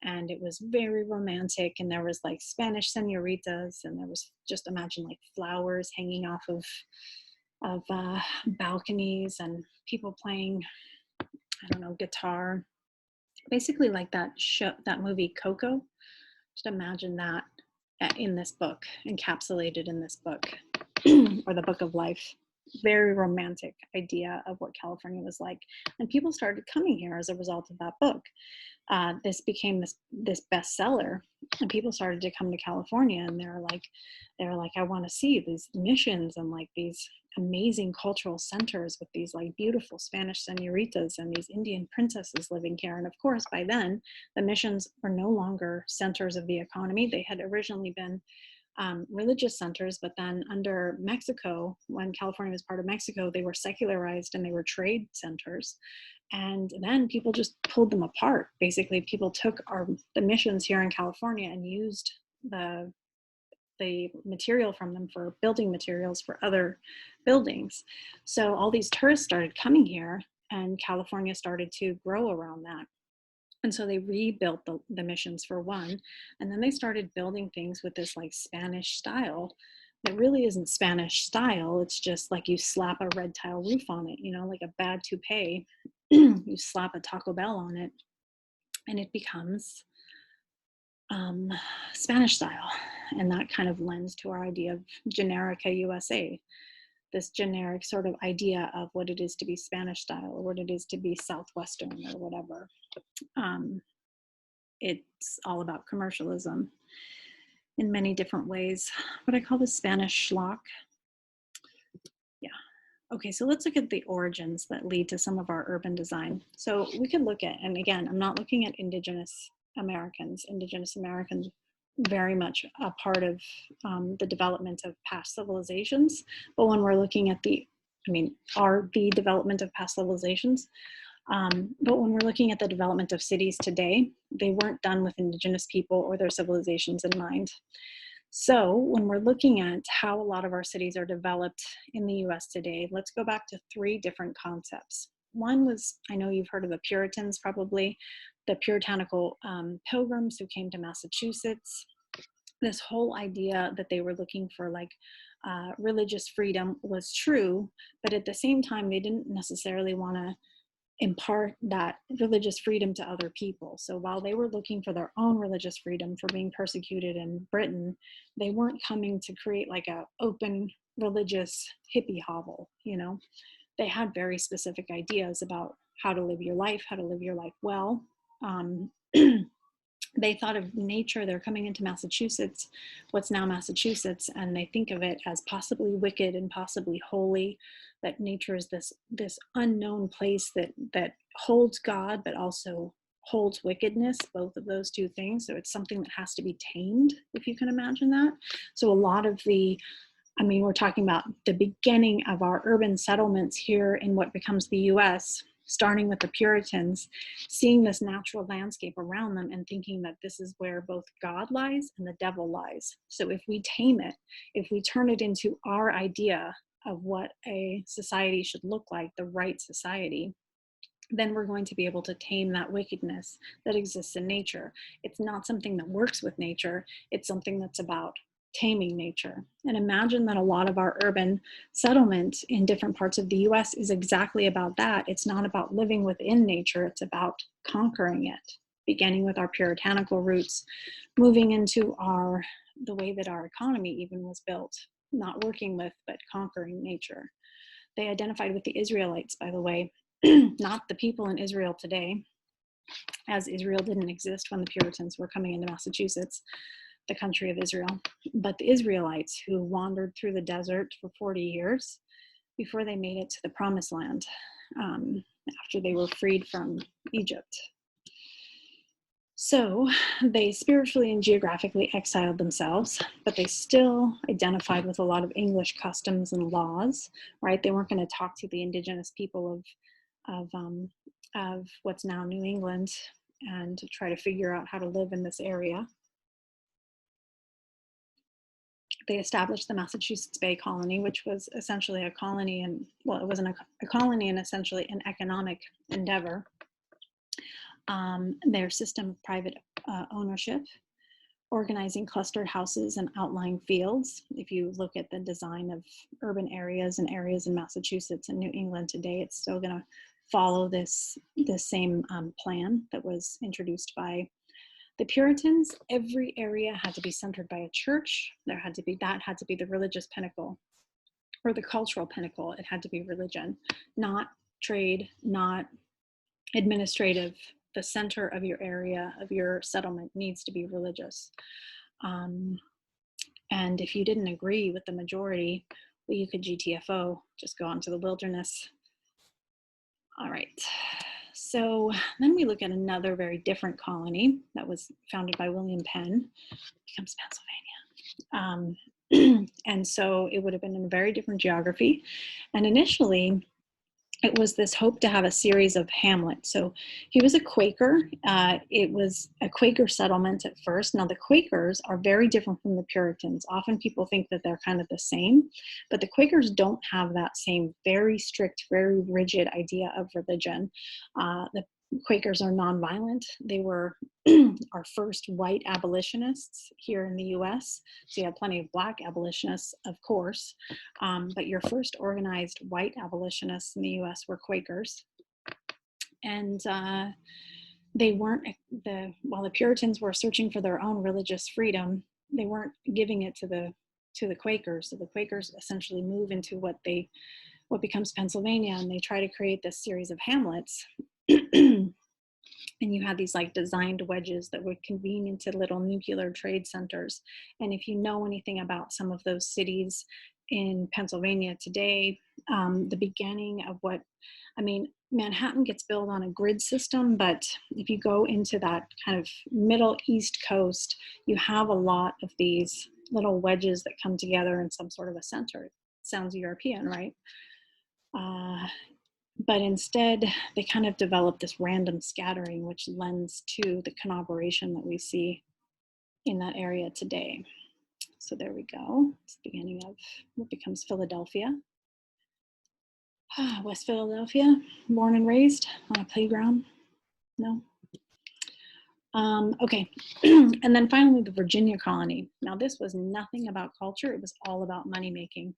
And it was very romantic, and there was like Spanish senoritas, and there was, just imagine like flowers hanging off of balconies, and people playing, I don't know, guitar, basically like that movie Coco. Just imagine that in this book, encapsulated in this book, or the Book of Life. Very romantic idea of what California was like, and people started coming here as a result of that book. This became this bestseller, and people started to come to California, and they're like, I want to see these missions and like these amazing cultural centers with these like beautiful Spanish senoritas and these Indian princesses living here. And of course, by then, the missions were no longer centers of the economy. They had originally been religious centers, but then under Mexico, when California was part of Mexico, they were secularized and they were trade centers. And then people just pulled them apart. Basically, people took the missions here in California and used the material from them for building materials for other buildings. So all these tourists started coming here, and California started to grow around that. And so they rebuilt the missions for one, and then they started building things with this like Spanish style. It really isn't Spanish style. It's just like you slap a red tile roof on it, you know, like a bad toupee. You slap a Taco Bell on it, and it becomes Spanish style. And that kind of lends to our idea of Generica USA, this generic sort of idea of what it is to be Spanish style, or what it is to be Southwestern, or whatever. It's all about commercialism in many different ways. What I call the Spanish schlock. Yeah, Okay, so let's look at the origins that lead to some of our urban design. So we could look at, and again, I'm not looking at Indigenous Americans. Indigenous Americans very much a part of the development of past civilizations. But when we're looking at are the development of past civilizations. But when we're looking at the development of cities today, they weren't done with Indigenous people or their civilizations in mind. So when we're looking at how a lot of our cities are developed in the US today, let's go back to three different concepts. One was, I know you've heard of the Puritans probably, the puritanical pilgrims who came to Massachusetts. This whole idea that they were looking for religious freedom was true, but at the same time, they didn't necessarily want to impart that religious freedom to other people. So while they were looking for their own religious freedom for being persecuted in Britain, they weren't coming to create like a open religious hippie hovel, you know. They had very specific ideas about how to live your life, how to live your life well. Um, they thought of nature, they're coming into Massachusetts, what's now Massachusetts, and they think of it as possibly wicked and possibly holy, that nature is this unknown place that holds God, but also holds wickedness, both of those two things. So it's something that has to be tamed, if you can imagine that. So a lot of we're talking about the beginning of our urban settlements here in what becomes the US, starting with the Puritans, seeing this natural landscape around them and thinking that this is where both God lies and the devil lies. So if we tame it, if we turn it into our idea of what a society should look like, the right society, then we're going to be able to tame that wickedness that exists in nature. It's not something that works with nature, it's something that's about taming nature. And imagine that a lot of our urban settlement in different parts of the US is exactly about that. It's not about living within nature, it's about conquering it, beginning with our puritanical roots, moving into the way that our economy even was built, not working with, but conquering nature. They identified with the Israelites, by the way, not the people in Israel today, as Israel didn't exist when the Puritans were coming into Massachusetts, the country of Israel, but the Israelites who wandered through the desert for 40 years before they made it to the promised land, after they were freed from Egypt. So they spiritually and geographically exiled themselves, but they still identified with a lot of English customs and laws, right? They weren't going to talk to the indigenous people of what's now New England and to try to figure out how to live in this area. They established the Massachusetts Bay Colony, which was essentially a colony, and well, it wasn't a colony and essentially an economic endeavor. Their system of private ownership, organizing clustered houses and outlying fields. If you look at the design of urban areas and areas in Massachusetts and New England today, it's still going to follow this same plan that was introduced by the Puritans. Every area had to be centered by a church. That had to be the religious pinnacle or the cultural pinnacle. It had to be religion, not trade, not administrative. The center of your area, of your settlement, needs to be religious. And if you didn't agree with the majority, well, you could GTFO, just go out into the wilderness. All right. So then we look at another very different colony that was founded by William Penn, becomes Pennsylvania. And so it would have been in a very different geography. And initially, it was this hope to have a series of hamlets. So he was a Quaker. It was a Quaker settlement at first. Now the Quakers are very different from the Puritans. Often people think that they're kind of the same, but the Quakers don't have that same very strict, very rigid idea of religion. The Quakers are nonviolent. They were our first white abolitionists here in the US. So you had plenty of black abolitionists, of course, but your first organized white abolitionists in the US were Quakers. And they weren't, while the Puritans were searching for their own religious freedom, they weren't giving it to the Quakers. So the Quakers essentially move into what becomes Pennsylvania, and they try to create this series of hamlets. And you had these like designed wedges that would convene into little nuclear trade centers. And if you know anything about some of those cities in Pennsylvania today, the beginning of what, I mean, Manhattan gets built on a grid system, but if you go into that kind of middle East Coast, you have a lot of these little wedges that come together in some sort of a center. Sounds European, right? But instead, they kind of develop this random scattering, which lends to the conurbation that we see in that area today. So there we go. It's the beginning of what becomes Philadelphia. West Philadelphia, born and raised on a playground. No. Okay, and then finally the Virginia colony. Now this was nothing about culture, it was all about money making.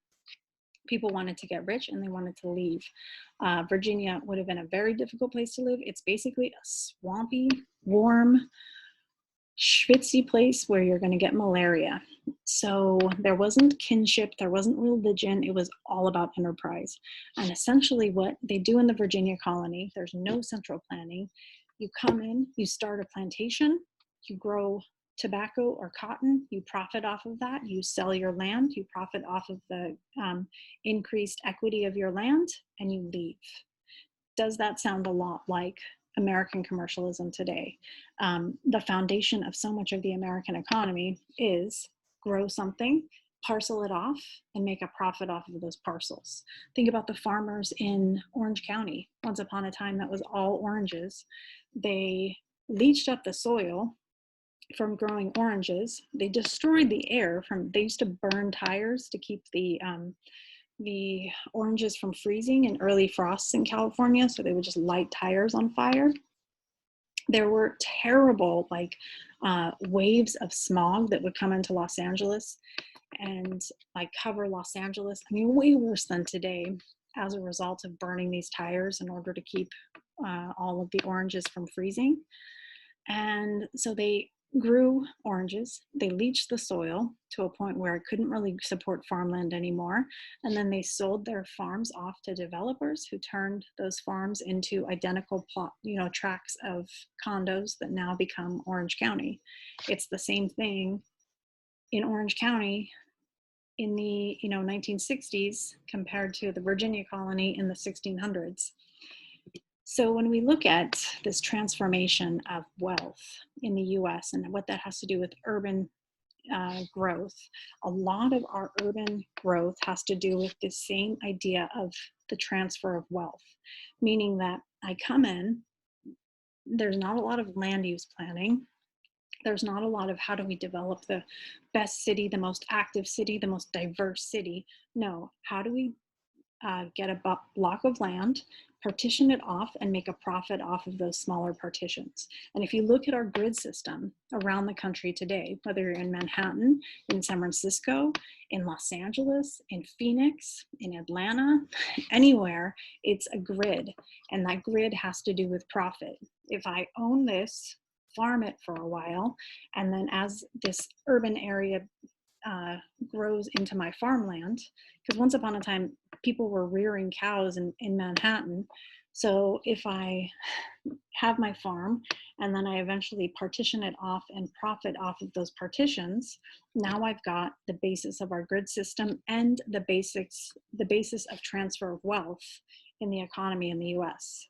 People wanted to get rich and they wanted to leave. Virginia would have been a very difficult place to live. It's basically a swampy, warm, schwitzy place where you're going to get malaria. So there wasn't kinship, there wasn't religion, it was all about enterprise. And essentially what they do in the Virginia colony, there's no central planning. You come in, you start a plantation, you grow tobacco or cotton, you profit off of that, you sell your land, you profit off of the increased equity of your land, and you leave. Does that sound a lot like American commercialism today? The foundation of so much of the American economy is grow something, parcel it off, and make a profit off of those parcels. Think about the farmers in Orange County. Once upon a time, that was all oranges. They leached up the soil from growing oranges. They destroyed the air they used to burn tires to keep the oranges from freezing in early frosts in California. So they would just light tires on fire. There were terrible waves of smog that would come into Los Angeles and cover Los Angeles. I mean, way worse than today as a result of burning these tires in order to keep all of the oranges from freezing. And so they grew oranges, they leached the soil to a point where it couldn't really support farmland anymore, and then they sold their farms off to developers who turned those farms into identical tracts of condos that now become Orange County. It's the same thing in Orange County in the 1960s compared to the Virginia colony in the 1600s. So when we look at this transformation of wealth in the US and what that has to do with urban growth, a lot of our urban growth has to do with the same idea of the transfer of wealth, meaning that I come in, there's not a lot of land use planning. There's not a lot of how do we develop the best city, the most active city, the most diverse city. No, how do we get a block of land, partition it off, and make a profit off of those smaller partitions. And if you look at our grid system around the country today, whether you're in Manhattan, in San Francisco, in Los Angeles, in Phoenix, in Atlanta, anywhere, it's a grid. And that grid has to do with profit. If I own this, farm it for a while, and then as this urban area grows into my farmland, because once upon a time people were rearing cows in Manhattan. So if I have my farm and then I eventually partition it off and profit off of those partitions, now I've got the basis of our grid system and the basis of transfer of wealth in the economy in the US.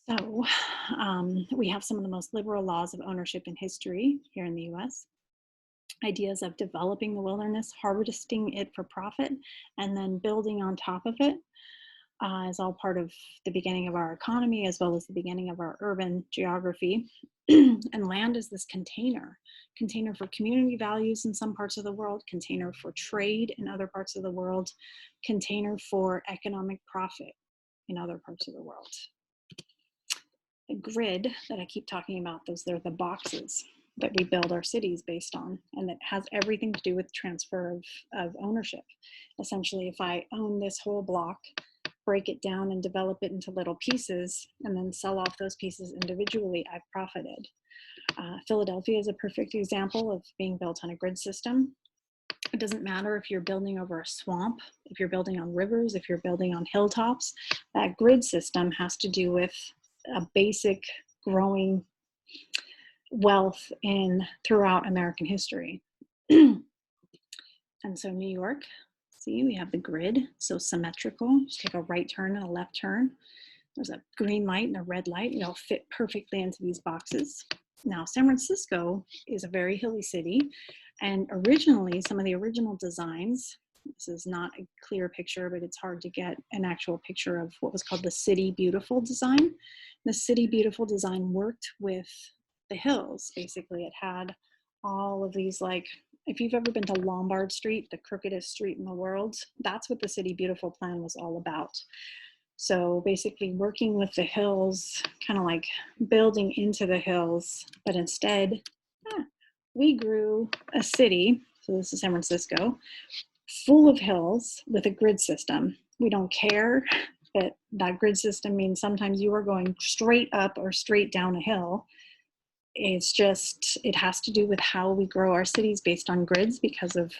So we have some of the most liberal laws of ownership in history here in the US. Ideas of developing the wilderness, harvesting it for profit, and then building on top of it is all part of the beginning of our economy as well as the beginning of our urban geography. And land is this container for community values in some parts of the world, container for trade in other parts of the world, container for economic profit in other parts of the world. The grid that I keep talking about, they're the boxes that we build our cities based on, and it has everything to do with transfer of ownership. Essentially, if I own this whole block, break it down and develop it into little pieces, and then sell off those pieces individually, I've profited. Philadelphia is a perfect example of being built on a grid system. It doesn't matter if you're building over a swamp, if you're building on rivers, if you're building on hilltops, that grid system has to do with a basic growing wealth throughout American history. And so New York, see, we have the grid, so symmetrical. Just take a right turn and a left turn. There's a green light and a red light. They all fit perfectly into these boxes. Now, San Francisco is a very hilly city. And originally, some of the original designs, this is not a clear picture, but it's hard to get an actual picture of what was called the City Beautiful design. The City Beautiful design worked with the hills. Basically, it had all of these, like, if you've ever been to Lombard Street, the crookedest street in the world, that's what the City Beautiful plan was all about. So basically working with the hills, kind of like building into the hills, but instead we grew a city, so this is San Francisco, full of hills with a grid system. We don't care that that grid system means sometimes you are going straight up or straight down a hill. It's just, it has to do with how we grow our cities based on grids because of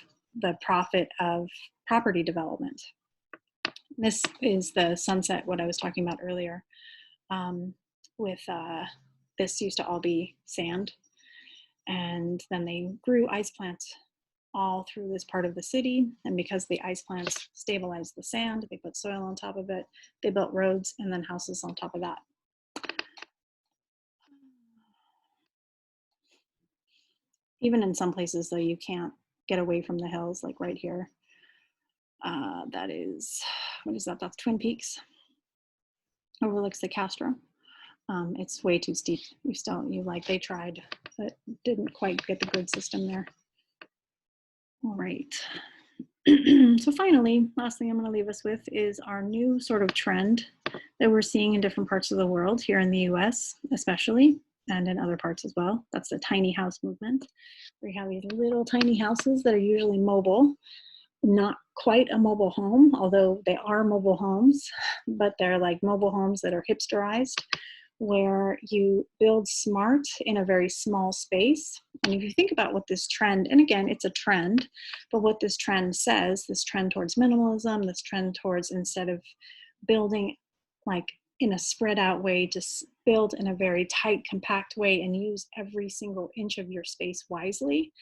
the profit of property development. This is the sunset, what I was talking about earlier. With this used to all be sand, and then they grew ice plants all through this part of the city. And because the ice plants stabilized the sand, they put soil on top of it, they built roads and then houses on top of that. Even in some places, though, you can't get away from the hills, like right here. That is, what is that? That's Twin Peaks. Overlooks the Castro. It's way too steep. They tried, but didn't quite get the grid system there. All right. So finally, last thing I'm going to leave us with is our new sort of trend that we're seeing in different parts of the world, here in the US especially, and in other parts as well. That's the tiny house movement. We have these little tiny houses that are usually mobile, not quite a mobile home, although they are mobile homes, but they're like mobile homes that are hipsterized, where you build smart in a very small space. And if you think about what this trend, and again, it's a trend, but what this trend says, this trend towards minimalism, this trend towards, instead of building like in a spread out way, just build in a very tight, compact way and use every single inch of your space wisely.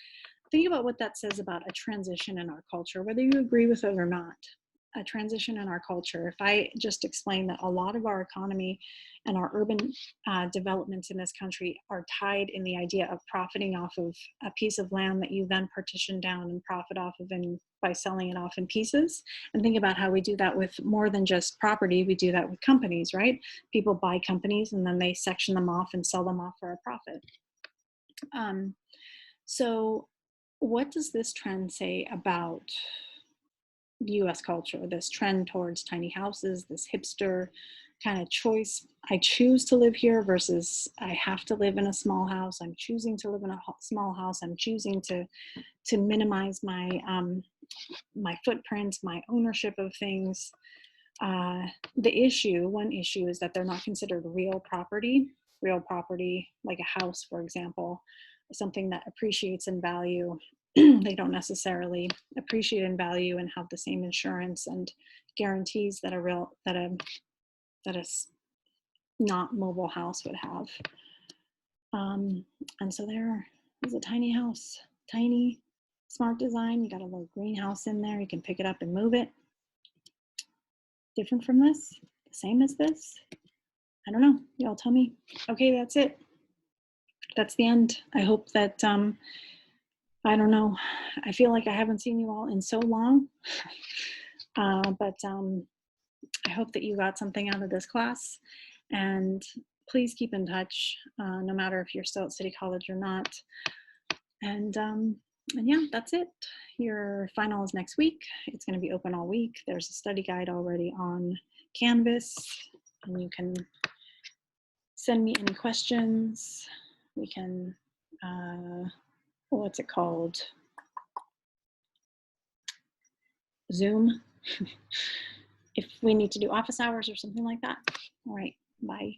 Think about what that says about a transition in our culture, whether you agree with it or not. A transition in our culture. If I just explain that a lot of our economy and our urban developments in this country are tied in the idea of profiting off of a piece of land that you then partition down and profit off of by selling it off in pieces. And think about how we do that with more than just property. We do that with companies, right? People buy companies and then they section them off and sell them off for a profit. So what does this trend say about US culture, this trend towards tiny houses, this hipster kind of choice? I choose to live here versus I have to live in a small house. I'm choosing to live in a small house. I'm choosing to minimize my my footprint, my ownership of things. One issue is that they're not considered real property. Real property, like a house, for example, is something that appreciates in value. They don't necessarily appreciate in value and have the same insurance and guarantees that a not mobile house would have. And so there is a tiny house, tiny, smart design. You got a little greenhouse in there. You can pick it up and move it. Different from this? The same as this? I don't know. Y'all tell me. Okay, that's it. That's the end. I hope that, I don't know. I feel like I haven't seen you all in so long. But I hope that you got something out of this class. And please keep in touch, no matter if you're still at City College or not. And yeah, that's it. Your final is next week. It's going to be open all week. There's a study guide already on Canvas, and you can send me any questions. We can, what's it called? Zoom. If we need to do office hours or something like that. All right, bye.